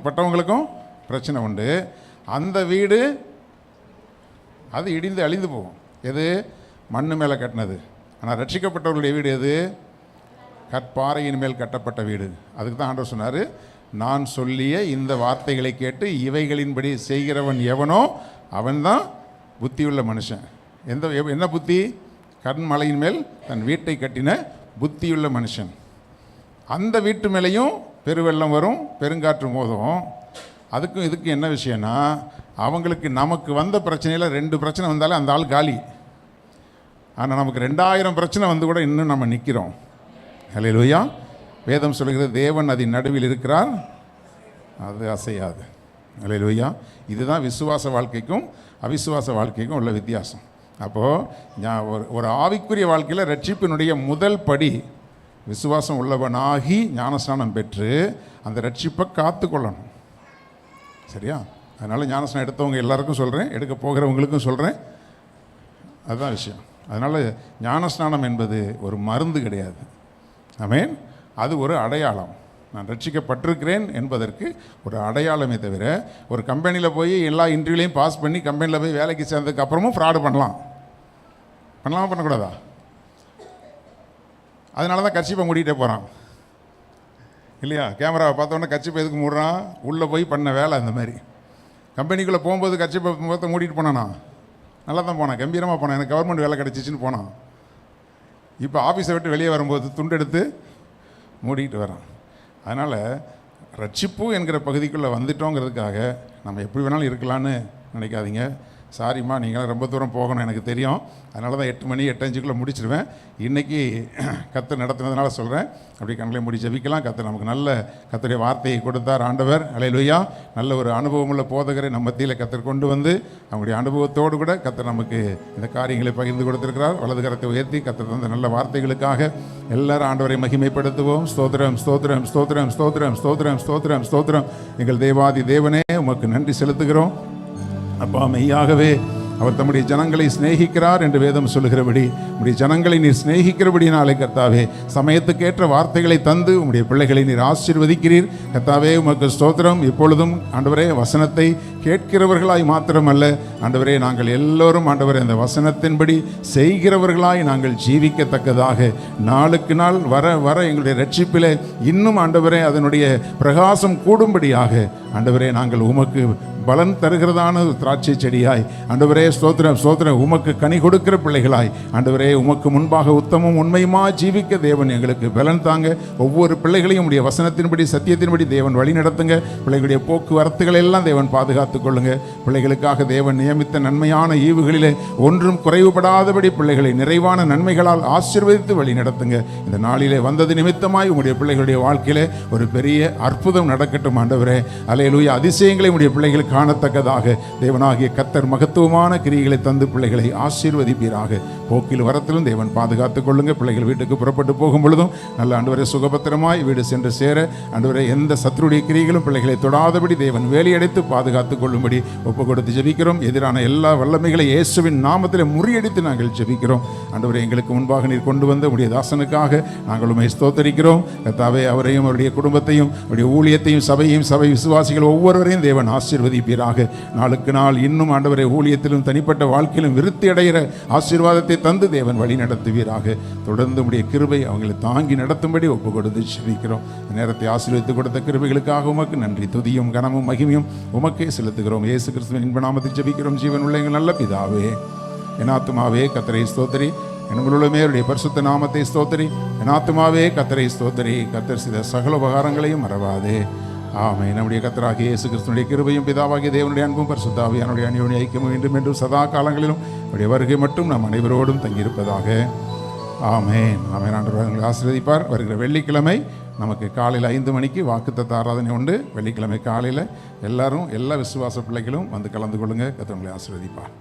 பட்டவங்களுக்கும் பிரச்சனை உண்டு. அந்த வீடு அது இடிந்து அழிந்து போகும். எது? மண்ணு மேலே கட்டினது. ஆனால் ரட்சிக்கப்பட்டவர்களுடைய வீடு எது? கற்பாறையின் மேல் கட்டப்பட்ட வீடு. அதுக்கு தான் ஆண்டவர் சொன்னார், நான் சொல்லிய இந்த வார்த்தைகளை கேட்டு இவைகளின்படி செய்கிறவன் எவனோ அவன்தான் புத்தியுள்ள மனுஷன். என்ன புத்தி? கண்மலையின் மேல் தன் வீட்டை கட்டின புத்தியுள்ள மனுஷன். அந்த வீட்டு மேலேயும் பெருவெள்ளம் வரும், பெருங்காற்று மோதும். அதுக்கும் இதுக்கும் என்ன விஷயம்னா, அவங்களுக்கு நமக்கு வந்த பிரச்சனையில் 2 பிரச்சனை வந்தாலே அந்த ஆள் காலி. ஆனால் நமக்கு 2000 பிரச்சனை வந்து கூட இன்னும் நம்ம நிற்கிறோம். ஹல்லேலூயா. வேதம் சொல்கிறது, தேவன் அதன் நடுவில் இருக்கிறார், அது அசையாது. ஹல்லேலூயா. இதுதான் விசுவாச வாழ்க்கைக்கும் அவிசுவாச வாழ்க்கைக்கும் உள்ள வித்தியாசம். அப்போது ஒரு ஆவிக்குரிய வாழ்க்கையில் ரட்சிப்பினுடைய முதல் படி விசுவாசம் உள்ளவனாகி ஞானஸ்நானம் பெற்று அந்த ரட்சிப்பை காத்து கொள்ளணும். சரியா? அதனால் ஞானஸ்நானம் எடுத்தவங்க எல்லாருக்கும் சொல்கிறேன், எடுக்க போகிறவங்களுக்கும் சொல்கிறேன், அதுதான் விஷயம். அதனால் ஞானஸ்நானம் என்பது ஒரு மருந்து கிடையாது. ஆமென். அது ஒரு அடையாளம். நான் ரட்சிக்கப்பட்டிருக்கிறேன் என்பதற்கு ஒரு அடையாளமே தவிர, ஒரு கம்பெனியில் போய் எல்லா இன்டர்வியூலையும் பாஸ் பண்ணி கம்பெனியில் போய் வேலைக்கு சேர்ந்ததுக்கு அப்புறமும் ஃப்ராடு பண்ணக்கூடாதா? அதனால தான் கர்ச்சீப்பை மூடிட்டே போகிறான் இல்லையா? கேமராவை பார்த்தோன்னே கர்ச்சீப்பை எதுக்கு மூடுறான்? உள்ளே போய் பண்ண வேலை. அந்த மாதிரி கம்பெனிக்குள்ளே போகும்போது கர்ச்சீப்பை முகத்தை மூடிட்டு போனானா? நல்லா தான் போனான், கம்பீரமாக போனான், எனக்கு கவர்மெண்ட் வேலை கிடச்சிச்சின்னு போனான். இப்போ ஆஃபீஸை விட்டு வெளியே வரும்போது துண்டு எடுத்து மூடிக்கிட்டு வரான். அதனால் ரட்சிப்பு என்கிற பகுதிக்குள்ளே வந்துட்டோங்கிறதுக்காக நம்ம எப்படி வேணாலும் இருக்கலான்னு நினைக்காதீங்க. சாரிம்மா, நீங்களாம் ரொம்ப தூரம் போகணும் எனக்கு தெரியும், அதனால தான் 8 மணி 8:05 முடிச்சிடுவேன். இன்றைக்கி கர்த்தர் நடத்துனதுனால சொல்கிறேன். அப்படி கண்களை மூடி ஜெபிக்கலாம். கர்த்தர் நமக்கு நல்ல கர்த்தருடைய வார்த்தையை கொடுத்தார் ஆண்டவர். ஹல்லேலூயா. நல்ல ஒரு அனுபவமுள்ள போதகரை நம்ம மத்தியில் கர்த்தர் கொண்டு வந்து அவங்களுடைய அனுபவத்தோடு கூட கர்த்தர் நமக்கு இந்த காரியங்களை பகிர்ந்து கொடுத்திருக்கிறார். வலது கரத்தை உயர்த்தி கர்த்தர் தந்த நல்ல வார்த்தைகளுக்காக எல்லாரும் ஆண்டவரை மகிமைப்படுத்துவோம். ஸ்தோத்திரம், ஸ்தோத்திரம், ஸ்தோத்திரம், ஸ்தோத்திரம், ஸ்தோத்திரம், ஸ்தோத்திரம், ஸ்தோத்திரம். எங்கள் தேவாதி தேவனே, உமக்கு நன்றி செலுத்துகிறோம். அப்பா, மெய்யாகவே அவர் தம்முடைய ஜனங்களை சிநேகிக்கிறார் என்று வேதம் சொல்லுகிறபடி உம்முடைய ஜனங்களை நீர் சிநேகிக்கிறபடினாலே கர்த்தாவே, சமயத்துக்கேற்ற வார்த்தைகளை தந்து உம்முடைய பிள்ளைகளை நீர் ஆசீர்வதிக்கிறீர். கர்த்தாவே, உமக்கு ஸ்தோத்திரம். இப்பொழுதும் ஆண்டவரே, வசனத்தை கேட்கிறவர்களாய் மாத்திரமல்ல ஆண்டவரே, நாங்கள் எல்லோரும் ஆண்டவரே அந்த வசனத்தின்படி செய்கிறவர்களாய் நாங்கள் ஜீவிக்கத்தக்கதாக நாளுக்கு நாள் வர வர எங்களுடைய ரட்சிப்பிலே இன்னும் ஆண்டவரே அதனுடைய பிரகாசம் கூடும்படியாக ஆண்டவரே நாங்கள் உமக்கு பலன் தருகிறதான திராட்சை செடியாய் ஆண்டவரே, ஸ்தோத்திரம், ஸ்தோத்திரம், உமக்கு கனி கொடுக்கிற பிள்ளைகளாய் ஆண்டவரே, உமக்கு முன்பாக உத்தமம் உண்மையுமா ஜீவிக்க தேவன் எங்களுக்கு பலன் தாங்க. ஒவ்வொரு பிள்ளைகளையும் உடைய வசனத்தின்படி சத்தியத்தின்படி தேவன் வழி நடத்துங்க. பிள்ளைகளுடைய போக்குவரத்துகள் எல்லாம் தேவன் பாதுகாத்துக் கொள்ளுங்க. பிள்ளைகளுக்காக தேவன் நியமித்த நன்மையான ஈவுகளிலே ஒன்றும் குறைவுபடாதபடி பிள்ளைகளை நிறைவான நன்மைகளால் ஆசீர்வதித்து வழி நடத்துங்க. இந்த நாளிலே வந்தது நிமித்தமாய் உங்களுடைய பிள்ளைகளுடைய வாழ்க்கையிலே ஒரு பெரிய அற்புதம் நடக்கட்டும் ஆண்டவரே. அல்லேலூயா. அதிசயங்களை உடைய பிள்ளைகளுக்கு காணத்தக்கதாக தேவனாகிய கர்த்தர் மகத்துவமான கிரியைகளை தந்து பிள்ளைகளை ஆசீர்வதிப்பீராக. போக்கில் வரத்திலும் தேவன் பாதுகாத்துக் கொள்ளுங்க. பிள்ளைகள் வீட்டுக்கு புறப்பட்டு போகும் பொழுதும் நல்ல ஆண்டவரே சுகபத்திரமாய் வீடு சென்று சேர ஆண்டவரே எந்த சத்துருடைய கிரியைகளும் பிள்ளைகளை தொடாதபடி தேவன் வேலையடைத்து பாதுகாத்துக் கொள்ளும்படி ஒப்பு கொடுத்து ஜெபிக்கிறோம். எதிரான எல்லா வல்லமைகளை இயேசுவின் நாமத்தில் முறியடித்து நாங்கள் ஜெபிக்கிறோம். ஆண்டவரே, எங்களுக்கு முன்பாக நீர் கொண்டு வந்த உடைய தாசனுக்காக நாங்கள் உம்மை ஸ்தோத்தரிக்கிறோம். கர்த்தாவே, அவரையும் அவருடைய குடும்பத்தையும் அவருடைய ஊழியத்தையும் சபையையும் சபை விசுவாசிகள் ஒவ்வொருவரையும் தேவன் ஆசீர்வதிப்பீராக. நாளுக்கு நாள் இன்னும் ஆண்டவரை ஊழியத்திலும் தனிப்பட்ட வாழ்க்கையிலும் விருத்தி அடைகிற ஆசீர்வாதத்தை தந்து தேவன் வழி நடத்துவீராக. தொடர்ந்து உடைய கிருபை அவங்களை தாங்கி நடத்தும்படி ஒப்பு கொடுத்து ஜெபிக்கிறோம். நேரத்தை ஆசீர்வதித்து கொடுத்த கிருபைகளுக்காக உமக்கு நன்றி, துதியும் கனமும் மகிமையும் உமக்கே செலுத்துகிறோம். இயேசு கிறிஸ்துவின் இன்ப நாமத்தில் ஜெபிக்கிறோம் ஜீவன் உள்ள எங்கள் நல்ல பிதாவே. என் ஆத்துமாவே கர்த்தரை ஸ்தோத்திரி, எங்களுமே அவருடைய பரிசுத்த நாமத்தை ஸ்தோத்திரி. என் ஆத்துமாவே கர்த்தரை ஸ்தோத்திரி, கர்த்தர் செய்த சகல உபகாரங்களையும் மறவாதே. ஆமென். நம்முடைய கர்த்தராகிய இயேசு கிறிஸ்துவினுடைய கிருபையும் பிதாவாகிய தேவனுடைய அன்பும் பரிசுத்த ஆவியானவருடைய அந்யோன்ய ஐக்கியமும் இன்றும் என்றும் சதா காலங்களிலும் அவருடைய வருகை மட்டும் நம் அனைவரோடும் தங்கியிருப்பதாக. ஆமென். ஆமென். ஆண்டவர் உங்களை ஆசீர்வதிப்பார். வருகிற வெள்ளிக்கிழமை நமக்கு காலையில் 5 மணிக்கு வாக்குத்தத்த ஆராதனை உண்டு. வெள்ளிக்கிழமை காலையில் எல்லாரும் எல்லா விசுவாச பிள்ளைகளும் வந்து கலந்து கொள்ளுங்க. கர்த்தர் உங்களை ஆசீர்வதிப்பார்.